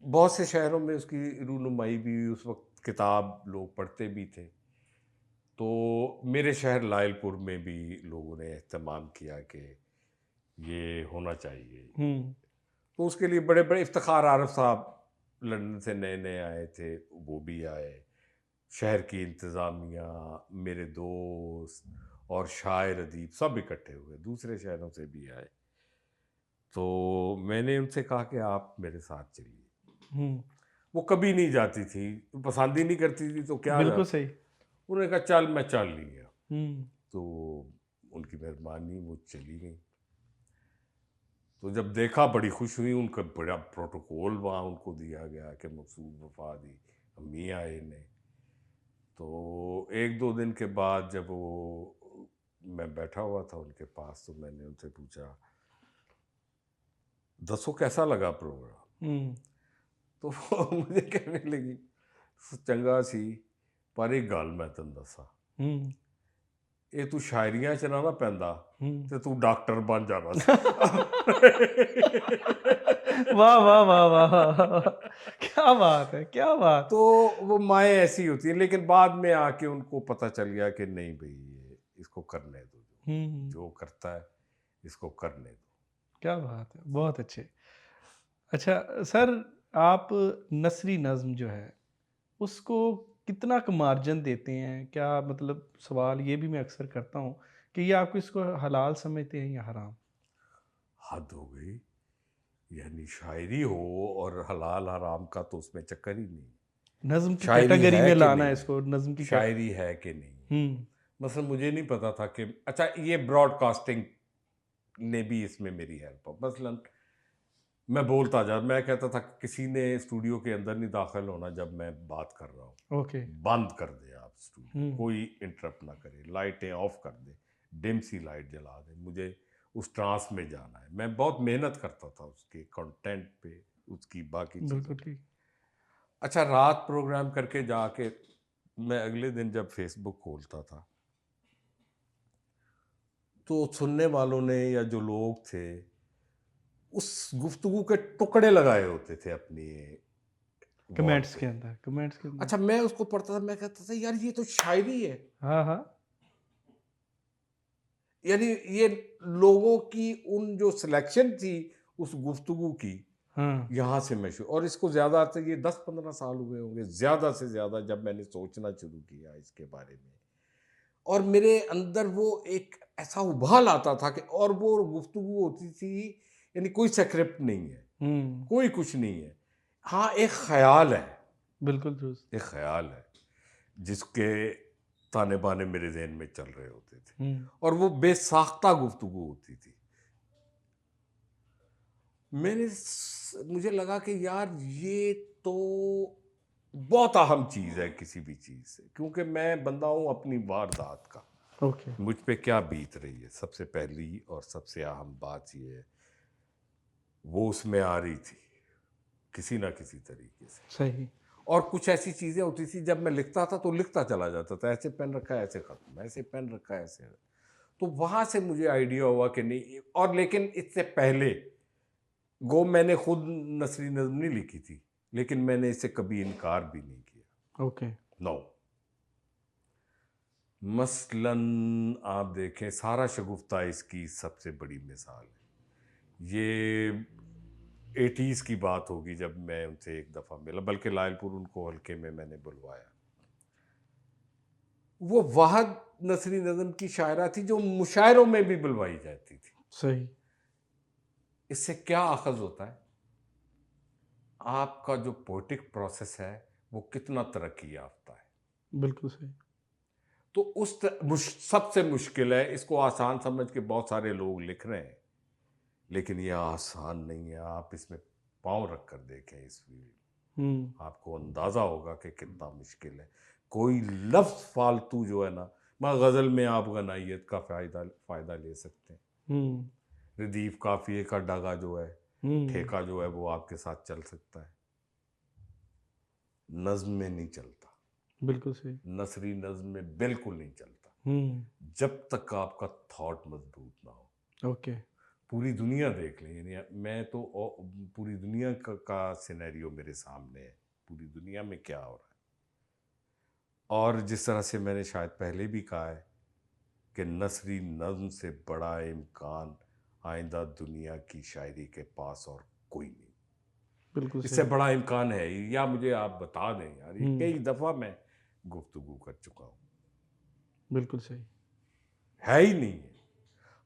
बहुत से शहरों में उसकी रूनुमाई भी हुई, उस वक्त किताब लोग पढ़ते भी थे। तो मेरे शहर लायलपुर में भी लोगों ने एहतमाम किया कि ये होना चाहिए। हुँ। तो उसके लिए बड़े बड़े इफ्तिखार आरफ साहब लंदन से नए नए आए थे, वो भी आए। शहर की इंतज़ामिया, मेरे दोस्त और शायर अदीब सब इकट्ठे हुए, दूसरे शहरों से भी आए। तो मैंने उनसे कहा कि आप मेरे साथ चलिए। हुँ। वो कभी नहीं जाती थी, पसंद ही नहीं करती थी, तो क्या बिल्कुल जाती। सही। उन्होंने कहा चल, मैं चल लिया। हुँ। तो उनकी मेहरबानी, वो चली गई। तो जब देखा बड़ी खुश हुई, उनका बड़ा प्रोटोकॉल वहाँ उनको दिया गया कि मकसूद वफादी अम्मी आए ने। तो एक दो दिन के बाद जब वो मैं बैठा हुआ था उनके पास, तो मैंने उनसे पूछा, दसो कैसा लगा प्रोग्राम। हुँ। तो वो मुझे कहने लगी, चंगा सी, पर एक गल मैं तेन दसा, हुँ। ये तू शायरियां च ना पैंदा हुँ। ते तू डॉक्टर बन जाना सी। वाह, वाह, वाह, वाह, वाह, वाह! क्या बात है, क्या बात! तो वो माएँ ऐसी होती हैं, लेकिन बाद में आके उनको पता चल गया कि नहीं भई, ये इसको करने दो, हुँ, हुँ। जो करता है इसको करने दो। क्या बात है, बहुत अच्छे। अच्छा सर, आप नस्री नज़्म जो है, उसको कितना क मार्जिन देते हैं? क्या मतलब सवाल ये भी मैं अक्सर करता हूँ कि ये आपको इसको हलाल समझते हैं या हराम? हद हो गई, यानी शायरी हो और हलाल हराम का तो उसमें चक्कर ही नहीं। नज़्म की शायरी कैटेगरी है में कि लाना है नहीं है, इसको, नज़्म की कैट शायरी है कि नहीं है। हुँ। मसलन मुझे नहीं पता था कि अच्छा, ये ब्रॉडकास्टिंग ने भी इसमें मेरी हेल्प, मसलन मैं बोलता जा, मैं कहता था कि किसी ने स्टूडियो के अंदर नहीं दाखिल होना जब मैं बात कर रहा हूँ। ओके। बंद कर दे आप स्टूडियो, हुँ। कोई इंटरप्ट ना करे, लाइटें ऑफ कर दे, डिम सी लाइट जला दे, मुझे उस ट्रांस में जाना है। मैं बहुत मेहनत करता था उसके कंटेंट पे, उसकी बाकी चीज़ों बिल्कुल पे। ठीक। अच्छा, रात प्रोग्राम करके जाके मैं अगले दिन जब फेसबुक खोलता था, तो सुनने वालों ने या जो लोग थे, उस गुफ्तगू के टुकड़े लगाए होते थे अपनी वॉल कमेंट्स पे। के अंदर, कमेंट्स के अंदर। अच्छा, मैं उसको पढ़ता था, मैं कहता था यार ये तो शायरी है। हाँ, हाँ। यानी ये लोगों की उन जो सिलेक्शन थी उस गुफ्तगू की, हाँ। यहाँ से मैं और इसको ज़्यादा से ये 10-15 साल हुए होंगे ज़्यादा से ज़्यादा जब मैंने सोचना शुरू किया इसके बारे में। और मेरे अंदर वो एक ऐसा उबाल आता था कि, और वो गुफ्तगू होती थी, यानी कोई स्क्रिप्ट नहीं है, हुँ। कोई कुछ नहीं है। हाँ, एक ख़याल है, बिल्कुल दुरुस्त। एक ख़याल है, जिसके ताने-बाने मेरे ज़हन में चल रहे होते थे, हुँ। और वो बेसाख्ता गुफ्तगू होती थी। मुझे लगा कि यार ये तो बहुत अहम चीज़ है किसी भी चीज़ से, क्योंकि मैं बंदा हूँ अपनी वारदात का, ओके। मुझ पे क्या बीत रही है। सबसे पहली और सबसे अहम बात ये है, वो उसमें आ रही थी किसी ना किसी तरीके से। सही। और कुछ ऐसी चीज़ें होती थी, जब मैं लिखता था तो लिखता चला जाता था, ऐसे पेन रखा है ऐसे ख़त्म, ऐसे पेन रखा है ऐसे। तो वहाँ से मुझे आइडिया हुआ कि नहीं, और लेकिन इससे पहले गो मैंने खुद नसरी नज़्म नहीं लिखी थी, लेकिन मैंने इसे कभी इनकार भी नहीं किया। ओके। नो, मसलन आप देखें, सारा शगुफ्ता इसकी सबसे बड़ी मिसाल है। ये 80s की बात होगी जब मैं उनसे एक दफ़ा मिला, बल्कि लायलपुर उनको हल्के में मैंने बुलवाया। वो वाहद नसरी नज़्म की शायरा थी जो मुशायरों में भी बुलवाई जाती थी। सही। इससे क्या अखज़ होता है, आपका जो पोएटिक प्रोसेस है वो कितना तरक्की याफ्ता है। बिल्कुल सही। तो सबसे मुश्किल है, इसको आसान समझ के बहुत सारे लोग लिख रहे हैं, लेकिन ये आसान नहीं है। आप इसमें पाँव रख कर देखें इस फील्ड, हुँ, आपको अंदाज़ा होगा कि कितना मुश्किल है। कोई लफ्ज़ फालतू जो है ना, गज़ल में आप गनाइयत का फ़ायदा ले सकते हैं। हुँ, रदीफ़ काफ़िये का डगा जो है, हुँ, ठेका जो है, वो आपके साथ चल सकता है। नज़्म में नहीं चलता, बिल्कुल सही। नसरी नज़्म में बिल्कुल नहीं चलता, हुँ, जब तक आपका थॉट मज़बूत ना हो। ओके। पूरी दुनिया देख लें, यानी मैं तो पूरी दुनिया का सिनेरियो मेरे सामने है, पूरी दुनिया में क्या हो रहा है। और जिस तरह से मैंने शायद पहले भी कहा है कि नसरी नज़्म से बड़ा इम्कान आइंदा दुनिया की शायरी के पास और कोई नहीं। बिल्कुल इससे सही। बड़ा इम्कान है ही, या मुझे आप बता दें यार, ये हुँ, कई दफ़ा मैं गुफ्तगू कर चुका हूँ, बिल्कुल सही। है ही नहीं है।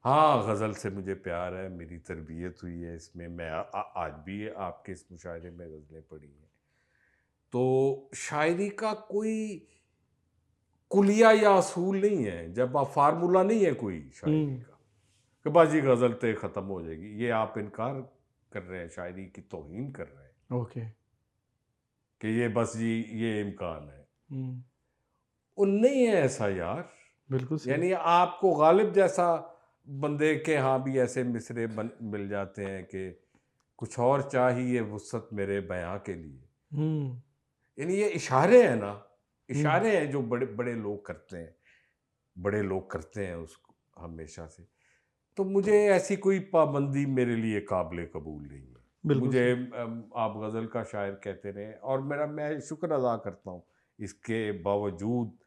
हाँ, गज़ल से मुझे प्यार है, मेरी तरबियत हुई है इसमें, मैं आज भी आपके इस मुशायरे में गज़लें पढ़ी हैं। तो शायरी का कोई कुलिया या असूल नहीं है, जब आप फार्मूला नहीं है कोई शायरी हुँ, का, कि बस ये गज़ल तो ख़त्म हो जाएगी। ये आप इनकार कर रहे हैं, शायरी की तौहीन कर रहे हैं ओके। कि ये बस ये इम्कान है। हुँ, वो नहीं है ऐसा यार। बिल्कुल सही। यानी आपको गालिब जैसा बंदे के यहाँ भी ऐसे मिसरे मिल जाते हैं कि कुछ और चाहिए वुसअत मेरे बयां के लिए। हुँ, यानी ये इशारे हैं ना, हुँ, इशारे हैं जो बड़े बड़े लोग करते हैं, बड़े लोग करते हैं उसको हमेशा से। तो मुझे ऐसी कोई पाबंदी मेरे लिए काबिल कबूल नहीं है। बिल्कुल मुझे सही। आप गज़ल का शायर कहते रहें, और मैं शुक्र अदा करता हूँ इसके बावजूद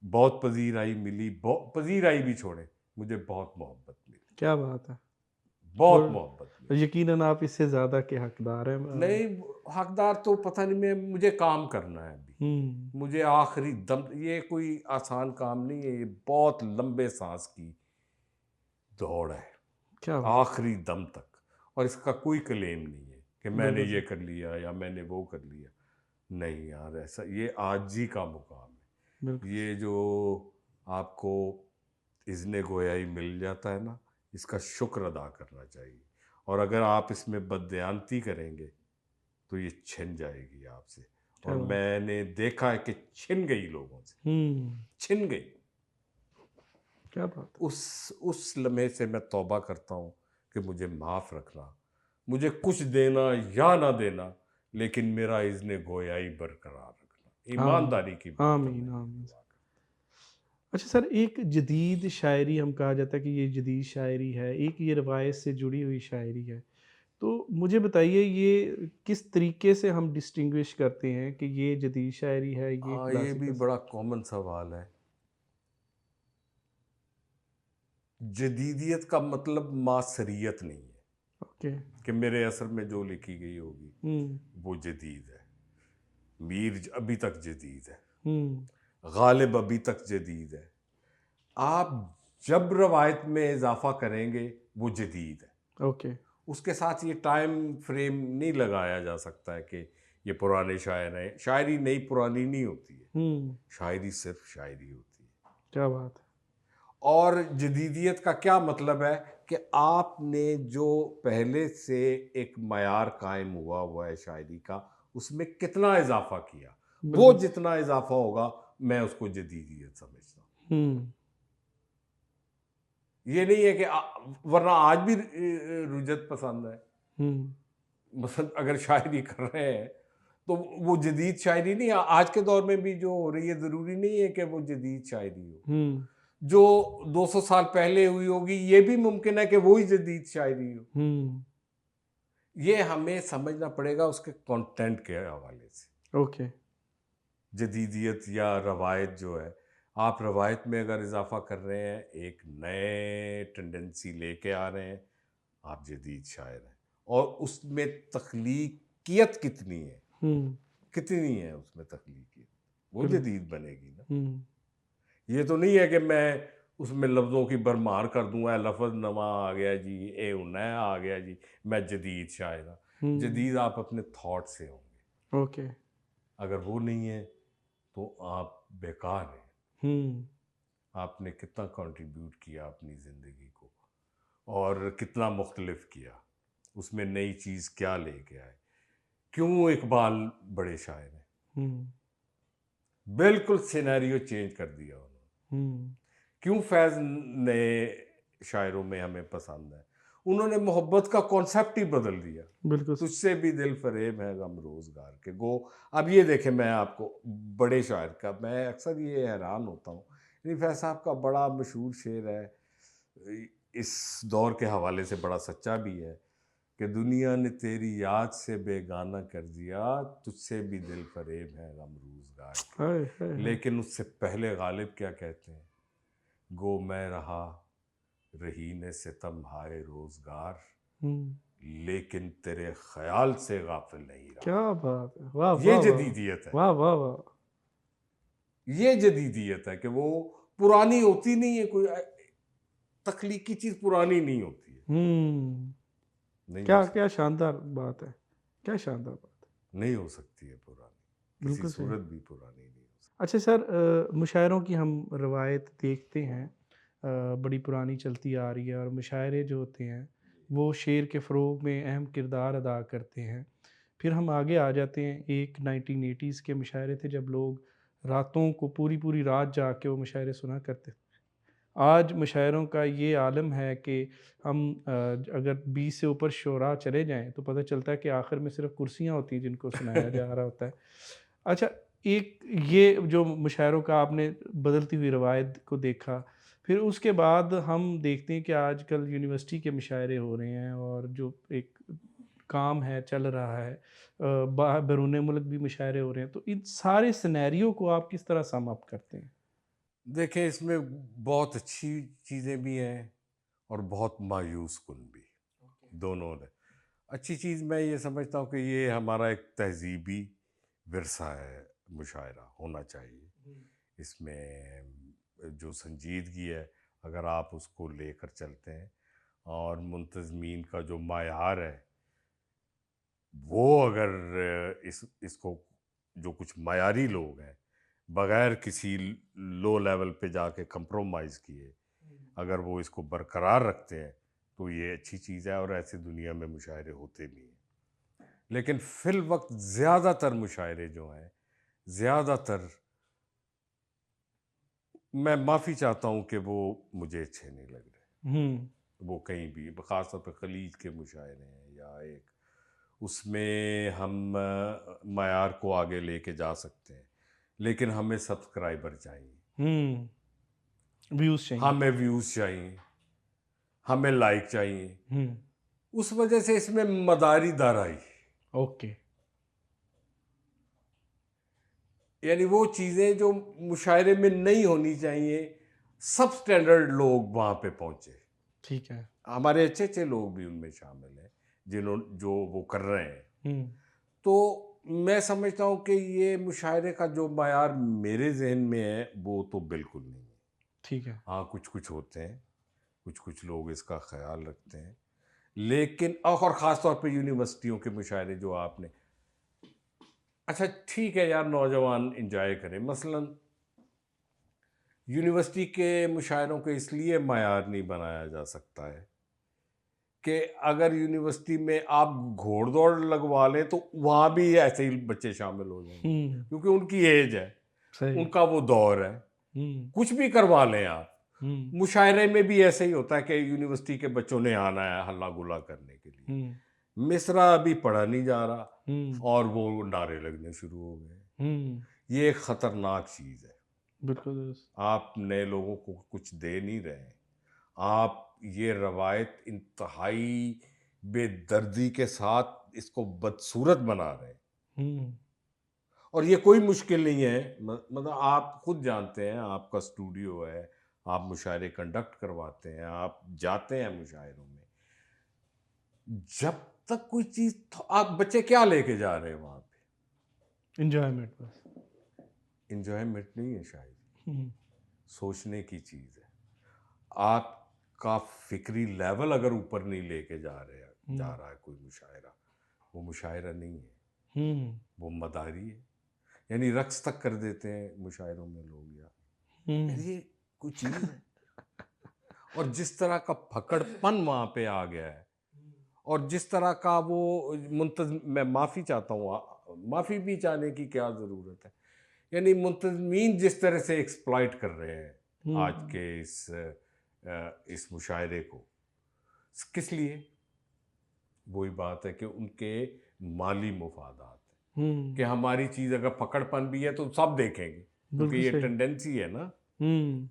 बहुत पजीराई मिली, पजीराई भी छोड़े, मुझे बहुत मोहब्बत मिली, क्या बात है! बहुत और मोहब्बत मिली। यकीनन आप इससे ज़्यादा के हकदार हैं। नहीं, हकदार तो पता नहीं, मैं मुझे काम करना है अभी। हुँ, मुझे आखिरी दम, ये कोई आसान काम नहीं है, ये बहुत लंबे सांस की दौड़ है, क्या बात आखिरी दम तक। और इसका कोई क्लेम नहीं है कि है! मैंने बिल्कुल ये सही। कर लिया या मैंने वो कर लिया। नहीं यार, ऐसा ये आजी का मुकाम बिल्कुल है। ये जो आपको इज़्ने गोयाई मिल जाता है ना, इसका शुक्र अदा करना चाहिए। और अगर आप इसमें बददयांती करेंगे तो ये छिन जाएगी आपसे। और क्या बात है! मैंने देखा है कि छिन गई लोगों से, हुँ, छिन गई। क्या बात है! उस लम्हे से मैं तौबा करता हूँ कि मुझे माफ़ रखना, मुझे कुछ देना या ना देना, लेकिन मेरा इज़्ने गोयाई बरकरार रखना। आमीन, ईमानदारी की बिल्कुल आमीन, मैं ये आमीन। दुआ करता अच्छा सर, एक जदीद शायरी हम कहा जाता है कि ये जदीद शायरी है, एक ये रिवायत से जुड़ी हुई शायरी है। तो मुझे बताइए ये किस तरीके से हम डिस्टिंग्विश करते हैं कि ये जदीद शायरी है, ये हूँ। हाँ, ये भी क्लासिकल? बड़ा कॉमन सवाल है। जदीदियत का मतलब मासरियत नहीं है ओके। कि मेरे असर में जो लिखी गई होगी हुँ, वो जदीद है। अभी तक जदीद है, हुँ, गालिब अभी तक जदीद है। आप जब रवायत में इजाफा करेंगे वो जदीद है। ओके। उसके साथ ये टाइम फ्रेम नहीं लगाया जा सकता है कि ये पुराने शायर हैं। शायरी नई पुरानी नहीं होती है, हुँ, शायरी सिर्फ शायरी होती है। क्या बात है! और जदीदियत का क्या मतलब है कि आपने जो पहले से एक मयार कायम हुआ हुआ है शायरी का, उसमें कितना इजाफा किया, वो बिल्कुल। जितना इजाफा होगा मैं उसको जदीदियत समझता हूँ। हुँ, ये नहीं है कि वरना आज भी रुजत पसंद है। हुँ, मसलन अगर शायरी कर रहे हैं तो वो जदीद शायरी नहीं, आज के दौर में भी जो हो रही है ज़रूरी नहीं है कि वो जदीद शायरी हो। हुँ, जो 200 साल पहले हुई होगी ये भी मुमकिन है कि वही जदीद शायरी हो। हुँ, ये हमें समझना पड़ेगा उसके कंटेंट के हवाले से। ओके। जदीदियत या रवायत जो है, आप रवायत में अगर इजाफा कर रहे हैं, एक नए टेंडेंसी लेके आ रहे हैं, आप जदीद शायर हैं। और उसमें तख्लीकियत कितनी है, हुँ, कितनी है उसमें तख्लीकियत, वो बिल्कुल। जदीद बनेगी ना। हुँ, ये तो नहीं है कि मैं उसमें लफ्ज़ों की भरमार कर दूँ, लफ़्ज़ नवा आ गया जी, ए नया आ गया जी, मैं जदीद शायर हाँ। हुँ, जदीद आप अपने थॉट से होंगे, ओके। अगर वो नहीं है तो आप बेकार हैं। हुँ, आपने कितना कंट्रीब्यूट किया अपनी ज़िंदगी को और कितना मुख्तलिफ किया, उसमें नई चीज़ क्या लेके आए। क्यों इकबाल बड़े शायर हैं, हम्म। बिल्कुल सिनेरियो चेंज कर दिया उन्होंने। हम्म। क्यों फैज़ नए शायरों में हमें पसंद है, उन्होंने मोहब्बत का कॉन्सेप्ट ही बदल दिया। बिल्कुल। तुझसे भी दिल फरेब है गम रोज़गार के गो। अब ये देखें, मैं आपको बड़े शायर का, मैं अक्सर ये हैरान होता हूँ, यानी फैज़ साहब का बड़ा मशहूर शेर है, इस दौर के हवाले से बड़ा सच्चा भी है कि दुनिया ने तेरी याद से बेगाना कर दिया, तुझसे भी दिल फरेब है गम रोज़गार हाय हाय के। हाय। लेकिन उससे पहले गालिब क्या कहते हैं, गो मैं रहा रही ने सितम हाय रोज़गार, हम्म। लेकिन तेरे ख्याल से गाफिल नहीं क्या रहा। बात है, वाह ये वाह वाह। जदीदियत है, वाह वाह वाह। ये जदीदियत है कि वो पुरानी होती नहीं है, कोई तख्लीकी चीज़ पुरानी नहीं होती है, हम्म। नहीं हो क्या क्या सकती, शानदार बात है, क्या शानदार बात नहीं हो सकती है पुरानी, है, किसी बिल्कुल सही। सूरत भी पुरानी नहीं हो सकती। अच्छा सर, मुशायरों की हम रवायत देखते हैं, बड़ी पुरानी चलती आ रही है, और मुशायरे जो होते हैं वो शेर के फ़रोग में अहम किरदार अदा करते हैं। फिर हम आगे आ जाते हैं, एक 1980s के मुशायरे थे जब लोग रातों को पूरी पूरी रात जाग के वो मुशायरे सुना करते थे। आज मुशायरों का ये आलम है कि हम अगर 20 से ऊपर शुरा चले जाएँ तो पता चलता है कि आखिर में सिर्फ़ कुर्सियाँ होती हैं जिनको सुनाया जा रहा होता है। अच्छा, एक ये जो मुशायरों का आपने बदलती हुई रवायत को देखा, फिर उसके बाद हम देखते हैं कि आजकल यूनिवर्सिटी के मुशायरे हो रहे हैं, और जो एक काम है चल रहा है, बैरून मुल्क भी मुशायरे हो रहे हैं। तो इन सारे सिनेरियो को आप किस तरह सम अप करते हैं? देखें, इसमें बहुत अच्छी चीज़ें भी हैं और बहुत मायूस कुन भी, दोनों ने। अच्छी चीज़ मैं ये समझता हूँ कि ये हमारा एक तहज़ीबी विरसा है, मुशायरा होना चाहिए। इसमें जो संजीदगी है, अगर आप उसको लेकर चलते हैं और मुंतज़मीन का जो मायार है, वो अगर इसको, जो कुछ मायारी लोग हैं, बगैर किसी लो लेवल पे जाके कंप्रोमाइज़ किए, अगर वो इसको बरकरार रखते हैं, तो ये अच्छी चीज़ है और ऐसे दुनिया में मुशायरे होते भी हैं। लेकिन फिल वक्त ज़्यादातर मुशायरे जो हैं, ज़्यादातर, मैं माफ़ी चाहता हूँ कि वो मुझे अच्छे नहीं लग रहे। हुँ। वो कहीं भी, ख़ास तौर पे खलीज के मुशायरे हैं, या एक उसमें हम मयार को आगे लेके जा सकते हैं, लेकिन हमें सब्सक्राइबर चाहिए, हुँ। व्यूज़ चाहिए। हमें व्यूज़ चाहिए, हमें लाइक चाहिए। हुँ। उस वजह से इसमें मदारी दाराई, ओके। यानी वो चीज़ें जो मुशायरे में नहीं होनी चाहिए, सब स्टैंडर्ड लोग वहाँ पे पहुँचे। ठीक है। हमारे अच्छे-अच्छे लोग भी उनमें शामिल हैं, जो वो कर रहे हैं। हुँ। तो मैं समझता हूँ कि ये मुशायरे का जो मयार मेरे ज़हन में है, वो तो बिल्कुल नहीं है। ठीक है। हाँ, कुछ-कुछ होते हैं, कुछ-कुछ लोग इसका ख़्याल रखते हैं। लेकिन और ख़ास तौर पे यूनिवर्सिटियों के मुशायरे जो आपने, अच्छा ठीक है यार, नौजवान एन्जॉय करें। मसलन यूनिवर्सिटी के मुशायरों को इसलिए मयार नहीं बनाया जा सकता है कि अगर यूनिवर्सिटी में आप घोड़-दौड़ लगवा लें, तो वहाँ भी ऐसे ही बच्चे शामिल हो जाएँगे, हुँ। क्योंकि उनकी एज है, सही। उनका वो दौर है। हुँ। कुछ भी करवा लें आप। हुँ। मुशायरे में भी ऐसे ही होता है कि यूनिवर्सिटी के बच्चों ने आना है हल्ला-गुल्ला करने के लिए। हुँ। मिसरा अभी पढ़ा नहीं जा रहा हुँ। और वो नारे लगने शुरू हो गए। हुँ। ये एक खतरनाक चीज़ है। बिल्कुल दुरुस्त। आप नए लोगों को कुछ दे नहीं रहे हैं। आप ये रवायत इंतहाई बेदर्दी के साथ इसको बदसूरत बना रहे हैं। हुँ। और ये कोई मुश्किल नहीं है, मतलब आप खुद जानते हैं, आपका स्टूडियो है, आप मुशायरे कंडक्ट करवाते हैं, आप जाते हैं मुशायरों में। जब तक कोई चीज़, आप बच्चे क्या लेके जा रहे हैं वहाँ पे? एन्जॉयमेंट बस। एन्जॉयमेंट नहीं है शायद, हुँ। सोचने की चीज़ है। आपका फ़िक्री लेवल अगर ऊपर नहीं लेके जा हुँ। रहा है कोई मुशायरा, वो मुशायरा नहीं है, हुँ। वो मदारी है। यानी रक़्स तक कर देते हैं मुशायरों में लोग यार। हुँ। ये कोई चीज़ है। और जिस तरह का फकड़पन वहाँ पे आ गया है, और जिस तरह का वो मैं माफ़ी चाहता हूँ, माफ़ी भी चाहने की क्या ज़रूरत है। यानी मुंतज़मीन जिस तरह से एक्सप्लॉइट कर रहे हैं आज हुँ, के इस मुशायरे को, किस लिए? वही बात है कि उनके माली मुफादात हैं, कि हुँ, हमारी चीज़ अगर पकड़पन भी है तो सब देखेंगे, क्योंकि बिल्कुल ये सही। टेंडेंसी है ना। हुँ,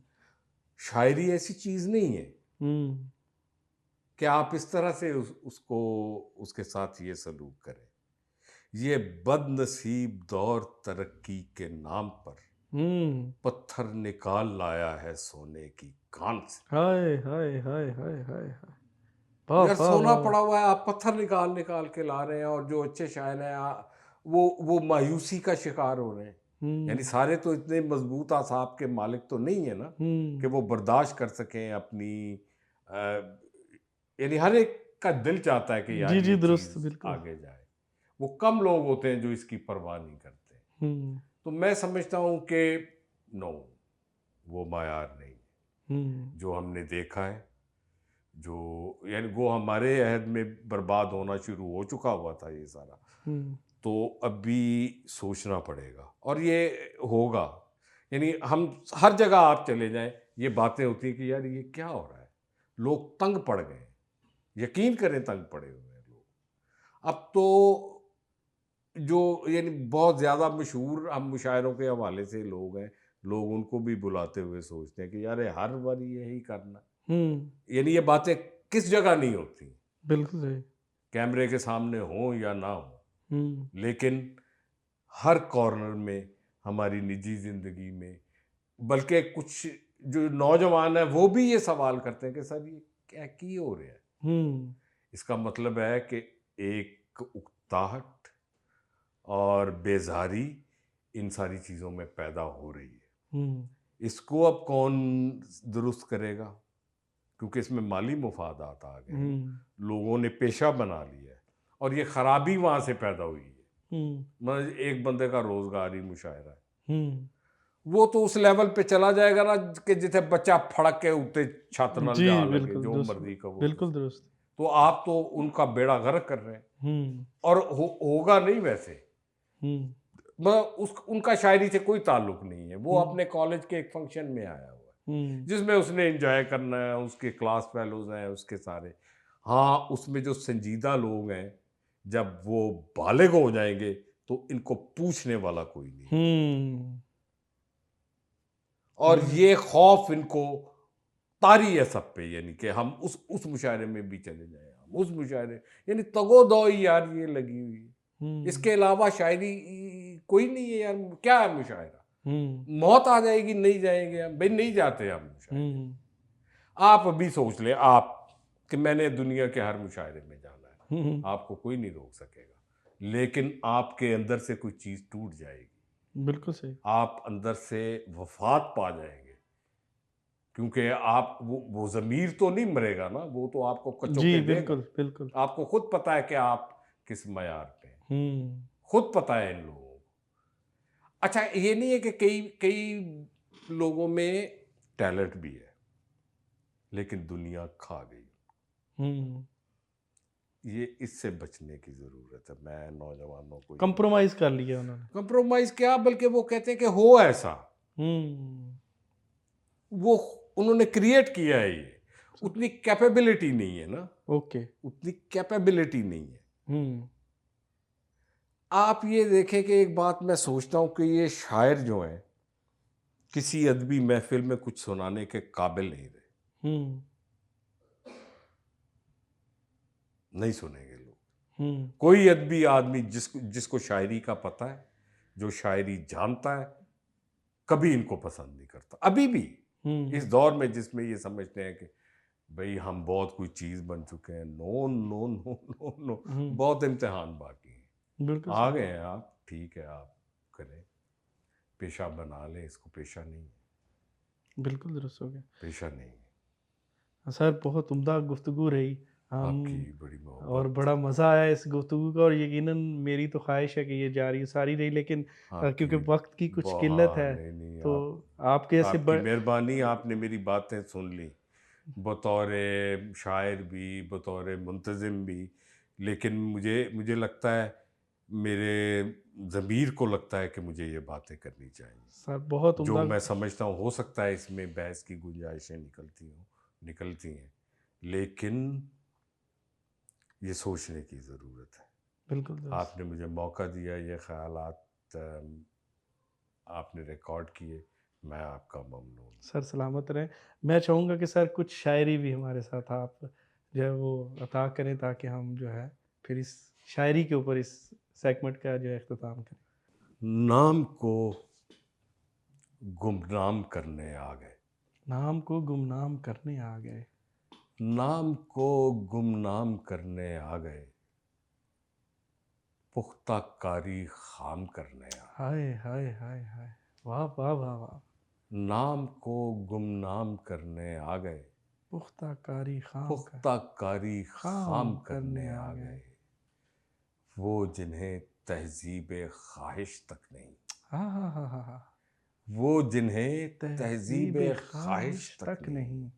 शायरी ऐसी चीज़ नहीं है हुँ, कि आप इस तरह से उसको उसके साथ ये सलूक करें। ये बदनसीब दौर तरक्की के नाम पर हुँ। पत्थर निकाल लाया है सोने की खान से। हाय, हाय, हाय, हाय, हाय, हाय! वाह, यार वाह, सोना वाह, वाह! पड़ा हुआ है, आप पत्थर निकाल निकाल के ला रहे हैं, और जो अच्छे शायर हैं वो मायूसी का शिकार हो रहे हैं। यानी हुँ, सारे तो इतने मजबूत आसाब के मालिक तो नहीं है ना, कि हुँ। वो बर्दाश्त कर सकें अपनी अ, यानी हर एक का दिल चाहता है कि जी, यार जी, ये दुरुस्त, चीज़ बिल्कुल। आगे जाए। वो कम लोग होते हैं जो इसकी परवाह नहीं करते। हुँ, तो मैं समझता हूँ कि नो, वो मायार नहीं है हुँ, जो हमने देखा है, जो यानी वो हमारे अहद में बर्बाद होना शुरू हो चुका हुआ था ये सारा। हुँ, तो अभी सोचना पड़ेगा, और ये होगा। यानी हम हर जगह आप चले जाएं, ये बातें होती हैं कि यार ये क्या हो रहा है, लोग तंग पड़ गए हैं। यकीन करें, तंग पड़े हुए हैं लोग। अब तो जो यानी बहुत ज़्यादा मशहूर हम मुशायरों के हवाले से लोग हैं, लोग उनको भी बुलाते हुए सोचते हैं कि यार ये हर बार यही करना। हुँ, यानी ये बातें किस जगह नहीं होती, बिल्कुल सही। कैमरे के सामने हो या ना हो, हुँ, लेकिन हर कॉर्नर में, हमारी निजी ज़िंदगी में, बल्कि कुछ जो नौजवान हैं वो भी ये सवाल करते हैं कि सर ये क्या की हो रहा है। हुँ, इसका मतलब है कि एक उकताहट और बेज़ारी इन सारी चीज़ों में पैदा हो रही है। हुँ, इसको अब कौन दुरुस्त करेगा? क्योंकि इसमें माली मुफ़ादात आ गए हैं ना। हुँ, लोगों ने पेशा बना लिया है, और ये खराबी वहाँ से पैदा हुई है। हुँ, मतलब एक बंदे का रोज़गार ही मुशायरा है। हुँ। वो तो उस लेवल पे चला जाएगा ना कि जिथे बच्चा फड़क के उत्ते छत नाल जी, जा लगे, बिल्कुल जो दुरुस्त, मर्ज़ी कहो बिल्कुल तुसी। दुरुस्त। तो आप तो उनका बेड़ा गर्क कर रहे हैं, हुँ, और होगा नहीं वैसे। हुँ, उस उनका शायरी से कोई ताल्लुक नहीं है। वो हुँ, अपने कॉलेज के एक फंक्शन में आया हुआ है, हुँ, जिसमें उसने एंजॉय करना है, उसके क्लास फेलोज हैं उसके सारे। हाँ, उसमें जो संजीदा लोग हैं, जब वो बालिग हो जाएंगे तो इनको पूछने वाला कोई नहीं है। हुँ, और बिल्कुल। ये खौफ इनको तारी है सब पे, यानी कि हम उस मुशायरे में भी चले जाएं, हम उस मुशायरे, यानी तगो-दो यार ये लगी हुई है। हुँ, इसके अलावा शायरी कोई नहीं है यार, क्या है मुशायरा? हुँ, मौत आ जाएगी, नहीं जाएंगे हम भाई, नहीं जाते हम मुशायरे हुँ, में। आप अभी सोच लें आप, कि मैंने दुनिया के हर मुशायरे में जाना है, हुँ, हुँ, आपको कोई नहीं रोक सकेगा, लेकिन आपके अंदर से कोई चीज़ टूट जाएगी, बिल्कुल सही। आप अंदर से वफात पा जाएंगे, क्योंकि आप वो ज़मीर तो नहीं मरेगा ना, वो तो आपको जी, कचोके देगा। बिल्कुल, बिल्कुल। आपको खुद पता है कि आप किस मयार पे हैं, हुँ, खुद पता है इन लोगों को। अच्छा, ये नहीं है कि कई कई लोगों में टैलेंट भी है, लेकिन दुनिया खा गई। हुँ, ये इससे बचने की ज़रूरत है, मैं नौजवानों को ये कॉम्प्रोमाइज़ कर लिया उन्होंने। कंप्रोमाइज़ क्या, बल्कि वो कहते हैं कि हो ऐसा, हुँ, वो उन्होंने क्रिएट किया है ये, उतनी कैपेबिलिटी नहीं है ना, ओके। उतनी कैपेबिलिटी नहीं है। हुँ, आप ये देखें कि एक बात मैं सोचता हूँ कि ये शायर जो हैं, किसी अदबी महफ़िल में कुछ सुनाने के काबिल नहीं रहे, हुँ, नहीं सुनेंगे लोग। हुँ, कोई अदबी आदमी जिसको जिसको शायरी का पता है, जो शायरी जानता है, कभी इनको पसंद नहीं करता। अभी भी इस हुँ, दौर में जिसमें ये समझते हैं कि भई हम बहुत कोई चीज़ बन चुके हैं। No, no, no, no, no, हुँ, बहुत इम्तिहान बाकी हैं। बिल्कुल आ सही। गए हैं आप, ठीक है आप करें, पेशा बना लें इसको, पेशा नहीं है, बिल्कुल दुरुस्त हो गया। पेशा नहीं है। सर बहुत उम्दा गुफ्तगू रही आपकी हम बड़ी और मोहब्बत, बड़ा मज़ा आया इस गुफ्तगू को, और यकीनन मेरी तो ख़्वाहिश है कि ये जारी सारी रही, लेकिन क्योंकि आपकी वक़्त की कुछ किल्लत हाँ, है, नहीं, नहीं, तो आप आपके ऐसे आपकी मेहरबानी, आपने मेरी बातें सुन ली, बतौर शायर भी, बतौर मुंतज़िम भी, लेकिन मुझे मुझे लगता है, मेरे ज़मीर को लगता है कि मुझे ये बातें करनी चाहिए। सर बहुत जो उम्दा। मैं समझता हूँ, हो सकता है इसमें बहस की गुंजाइशें निकलती हैं, लेकिन ये सोचने की ज़रूरत है। बिल्कुल दुरुस्त। आपने मुझे मौका दिया, ये ख़यालात आपने रिकॉर्ड किए, मैं आपका ममनून हूँ। सर सलामत रहें। मैं चाहूँगा कि सर कुछ शायरी भी हमारे साथ आप जो है वो अता करें, ताकि हम जो है फिर इस शायरी के ऊपर इस सेगमेंट का जो है इख्तिताम करें। नाम को गुमनाम करने आ गए, नाम को गुमनाम करने आ गए। नाम को गुमनाम करने आ गए, पुख्ता कारी खाम करने आ गए। हाय हाय हाय हाय! वाह वाह वाह वाह! नाम को गुमनाम करने आ गए, पुख्ता कारी खाम का पुख्ता कारी खाम खाम करने करने आ आ गए। गए, वो जिन्हें तहज़ीब ख्वाहिश तक नहीं, हाँ हाँ हाँ हाँ हाँ। वो जिन्हें तहज़ीब तहज़ीब ख्वाहिश ख़्वाहिश तक तक नहीं, नहीं।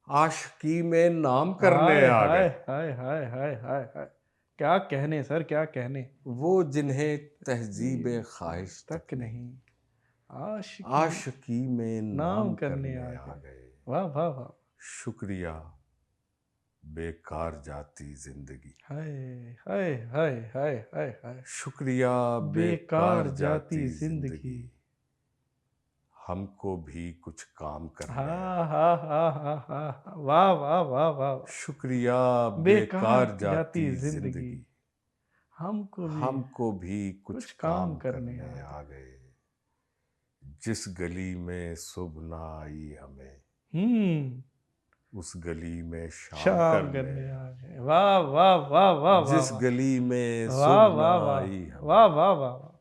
आशिकी में नाम करने हाय आ हाय गए, हाय हाय हाय हाय हाय! क्या कहने सर, क्या कहने। वो जिन्हें तहज़ीब तहज़ीब ख्वाहिश तक तक नहीं, नहीं। आशिकी आशिकी में नाम नाम करने करने आ आ गए। गए। वाह वाह वाह! शुक्रिया, बेकार जाती जिंदगी, हाय हाय हाय हाय हाय हाय! शुक्रिया, बेकार बेकार जाती जाती जिंदगी, ज़िंदगी। हमको भी कुछ काम करने हाँ, आ हाँ, गए। हाँ, हाँ, हाँ, हाँ। वाह, वाह, वाह, वाह, वाह! शुक्रिया, बेकार बेकार जाती जाती ज़िंदगी, जिंदगी, हमको भी हमको भी कुछ कुछ काम काम करने करने आ आ गए। गए। जिस गली में सुबह ना आई हमें, हुँ, उस गली में शाम शाम करने करने आ आ गए। गए। वाह, वाह, वाह, वाह, वाह, जिस वाह! गली में वाह, सुबह ना वाह, वाह! आई वाह, हमें, वाह, वाह, वाह!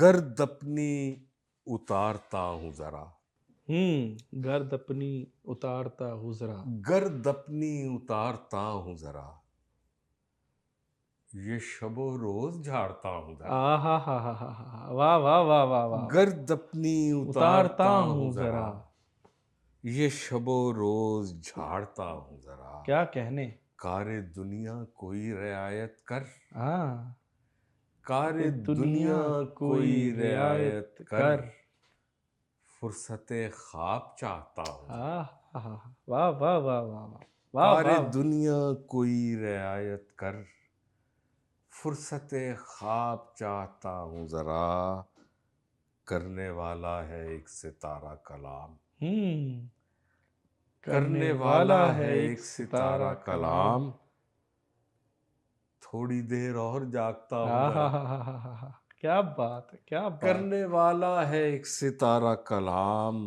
गर्द अपनी उतारता हूँ जरा, गर्द अपनी उतारता हूँ ज़रा। गर्द अपनी उतारता हूँ जरा, ये शबो रोज झाड़ता हूँ जरा, आहाहाहाहा! वाह, वाह, वाह, वाह, वाह, वाह! गर्द अपनी उतारता उतारता हूँ हूँ जरा, ज़रा। ये शबो रोज झाड़ता हूँ जरा, क्या कहने। कारे दुनिया कोई रियायत कर, हाँ, कारे ये दुनिया दुनिया कोई कोई रियायत रियायत कर, कर। फुर्सते ख्वाब चाहता हूँ जरा, आहाहा! वाह, वाह, वाह, वाह, वाह! वाह, कारे वाह, वाह! दुनिया कोई रियायत कर, फुर्सते ख्वाब चाहता हूँ जरा, करने वाला है एक सितारा कलाम, हुँ, करने करने वाला वाला है है एक एक सितारा सितारा कलाम। कलाम, थोड़ी देर और जागता हूँ जरा, आहाहाहाहा! क्या बात है, क्या बात करने वाला है एक सितारा कलाम,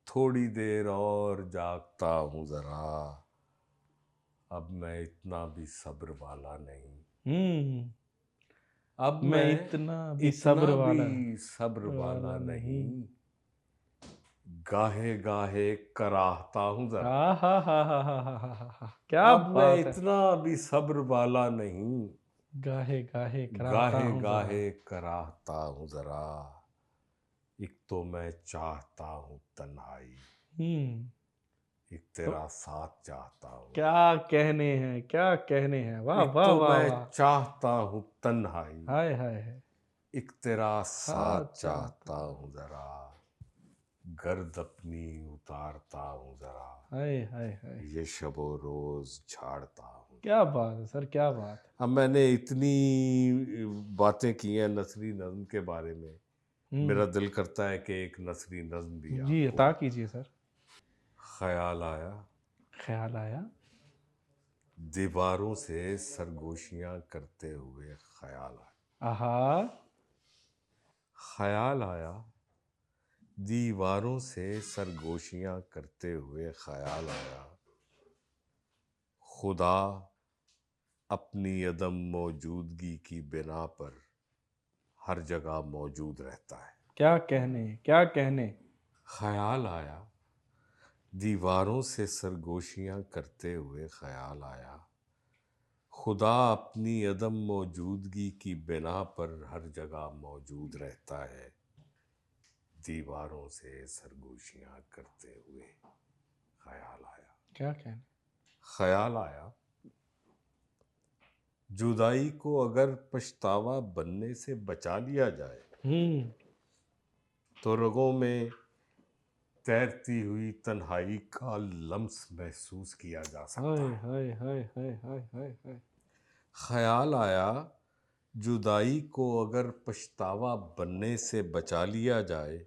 थोड़ी देर और जागता हूँ जरा, अब मैं इतना भी सब्र वाला नहीं, है। अब मैं मैं इतना भी इतना सब्र भी वाला सब्र वाला वाला नहीं। नहीं, गाहे गाहे कराहता हूँ जरा, आहाहाहाहाहा! क्या अब मैं बात है। इतना भी सब्र वाला नहीं, गाहे गाहे कराहता गाहे हूँ ज़रा। गाहे कराहता हूँ जरा, एक तो मैं चाहता हूँ तन्हाई, हुँ, एक तो तेरा साथ चाहता हूँ जरा, क्या कहने हैं, क्या कहने हैं। वाह, एक वाह, तो वाह, मैं वाह! चाहता हूँ तन्हाई, हाय, हाय, हाय! एक तेरा साथ साथ चाहता चाहता हूँ जरा, गर्द अपनी उतारता हूँ जरा, हाय, हाय, हाय! ये शबो रोज झाड़ता हूँ क्या जरा। बात है सर, क्या बात है। अब मैंने इतनी बातें की हैं नसरी नज़्म के बारे में, हुँ, मेरा दिल करता है कि एक नसरी नज़्म भी जी आपको अता कीजिए सर। ख्याल आया, ख़्याल आया। दीवारों से सरगोशियां करते हुए ख्याल आया, आहा! ख्याल आया, दीवारों से सरगोशियां करते हुए ख्याल आया, खुदा अपनी अदम मौजूदगी की बिना पर हर जगह मौजूद रहता है। क्या कहने, क्या कहने। ख्याल आया, दीवारों से सरगोशियां करते हुए ख्याल आया, खुदा अपनी अदम मौजूदगी की बिना पर हर जगह मौजूद रहता है। दीवारों से सरगोशियां करते हुए ख्याल आया। क्या कहने। ख्याल आया, जुदाई को अगर पछतावा बनने से बचा लिया जाए हम्म। तो रगों में तैरती हुई तन्हाई का लम्स महसूस किया जा सकता हाय है। हाय हाय हाय हाय हाय हाय। ख्याल आया, जुदाई को अगर पछतावा बनने से बचा लिया जाए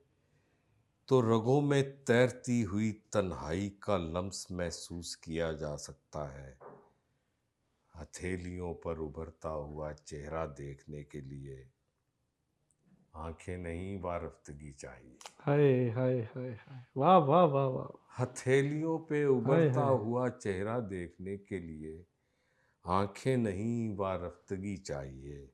तो रगों में तैरती हुई तन्हाई का लम्स महसूस किया जा सकता है। हथेलियों पर उभरता हुआ चेहरा देखने के लिए आंखें नहीं वारफ्तगी चाहिए। हाय हाय हाय हाय, वाह वाह वाह वाह। हथेलियों पे हाय उभरता हाय। हुआ चेहरा देखने के लिए आंखें नहीं वारफ्तगी चाहिए।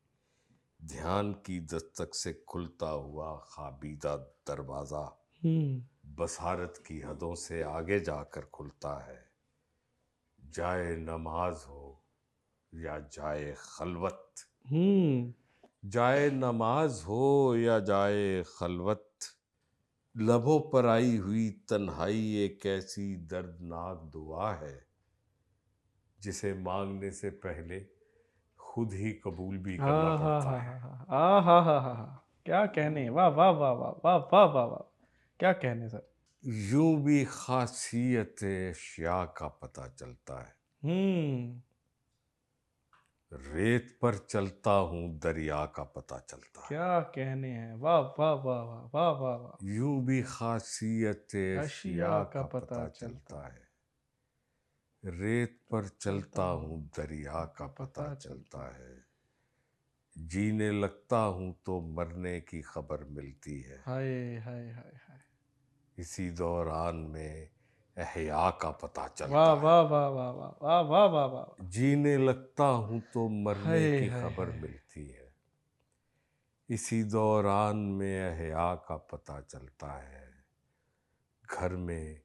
ध्यान की दस्तक से खुलता हुआ खाबीदा दरवाजा हम्म। बसारत की हदों से आगे जाकर खुलता है। जाए नमाज हो या जाए खलवत, हम्म। जाए नमाज हो या जाए खलवत, लबों पर आई हुई तन्हाई एक ऐसी दर्दनाक दुआ है जिसे मांगने से पहले खुद ही कबूल भी करना हाँ हाँ पड़ता हाँ है। हाँ हाँ हाँ हाँ हाँ हाँ। क्या कहने, वाह वाह वाह वाह वाह वाह वाह वाह। क्या कहने सर। यूं भी खासियत अशिया का पता चलता है। हम्म। रेत पर चलता हूँ दरिया का पता चलता है। क्या कहने हैं, वाह वाह वाह वाह वाह वाह वाह। यूं भी खासियत अशिया अशिया का का पता पता चलता चलता है। रेत पर चलता चलता हूँ हूँ दरिया का का पता पता चलता चलता। है। जीने लगता हूँ तो मरने की खबर मिलती है। हाय हाय हाय हाय। इसी दौरान में अहया का पता वाह चलता है। वाह वाह वाह वाह वाह वाह वाह वाह। जीने लगता हूँ तो मरने हाय की हाय खबर हाय। मिलती है। इसी दौरान में अहया का पता चलता है। घर में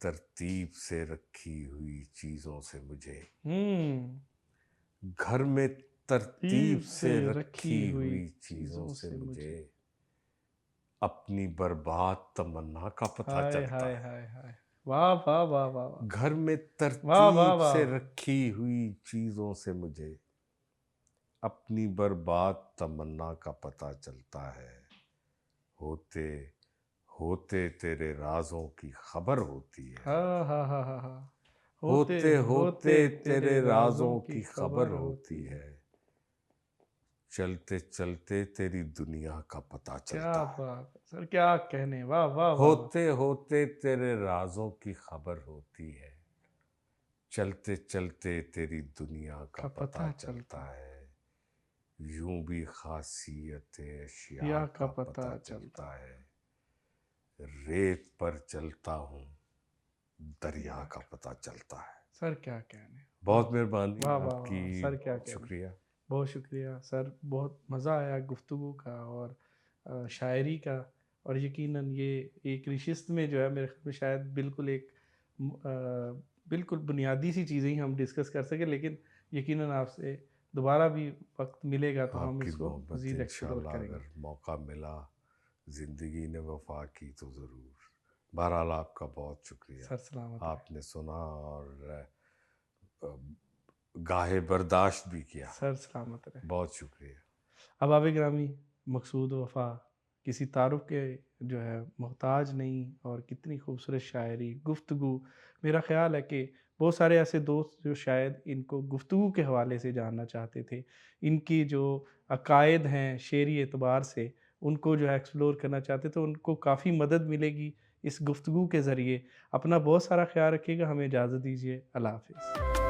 तरतीब से रखी हुई चीजों से मुझे, हम्म। घर में तरतीब तीब से से रखी रखी हुई हुई चीजों चीजों से से मुझे मुझे। अपनी बर्बाद तमन्ना का पता हाय चलता हाय है। हाय हाय। वाह वाह वाह वाह वाह। घर में वाह वाह तरतीब वाह। से रखी हुई चीजों से मुझे अपनी बर्बाद तमन्ना का पता चलता है। होते होते तेरे राजों की खबर होती है। हाँ हाँ हाँ हाँ हाँ। होते होते होते होते तेरे तेरे राजों राजों की की खबर खबर होती होती है। है। चलते चलते तेरी दुनिया का पता क्या चलता है। बात है सर, क्या कहने, वाह वाह वाह वाह। होते होते तेरे राजों की खबर होती है। चलते चलते तेरी दुनिया का का पता पता चलता चलता। है। यूं भी खासियत अशिया या का का पता पता चलता। चलता है। रेत पर चलता हूँ दरिया दरिया का का। पता चलता है। सर क्या कहने, वाह बहुत मेहरबानी वाह वाह आपकी। वाह सर, क्या बहुत कहने। शुक्रिया। बहुत शुक्रिया सर, बहुत मज़ा आया गुफ्तगू का और शायरी का। और यकीनन ये एक रिशिस्त में जो है मेरे ख्याल में शायद बिल्कुल एक बिल्कुल बुनियादी सी चीज़ें ही हम डिस्कस कर सकें, लेकिन यकीनन आपसे दोबारा भी वक्त मिलेगा तो हम आपकी इसको मोहब्बत मज़ीद एक्सप्लोर इंशाल्लाह करेंगे। अगर मौका मिला, ज़िंदगी ने वफ़ा की तो ज़रूर। बहरहाल आपका बहुत शुक्रिया। सर सलामत रहे। आपने सुना और अ, गाहे बर्दाश्त भी किया। सर सलामत रहे। बहुत शुक्रिया। अहबाब ग्रामी, मकसूद वफ़ा किसी तारुफ़ के जो है मोहताज नहीं, और कितनी खूबसूरत शायरी गुफ्तगू। मेरा ख़्याल है कि बहुत सारे ऐसे दोस्त जो शायद इनको गुफ्तगू के हवाले से जानना चाहते थे, इनकी जो अकायद हैं शेरी एतबार से उनको जो है एक्सप्लोर करना चाहते थे, उनको काफ़ी मदद मिलेगी इस गुफ्तगू के ज़रिए। अपना बहुत सारा ख़्याल रखिएगा, हमें इजाज़त दीजिए, अल्लाह हाफ़िज़।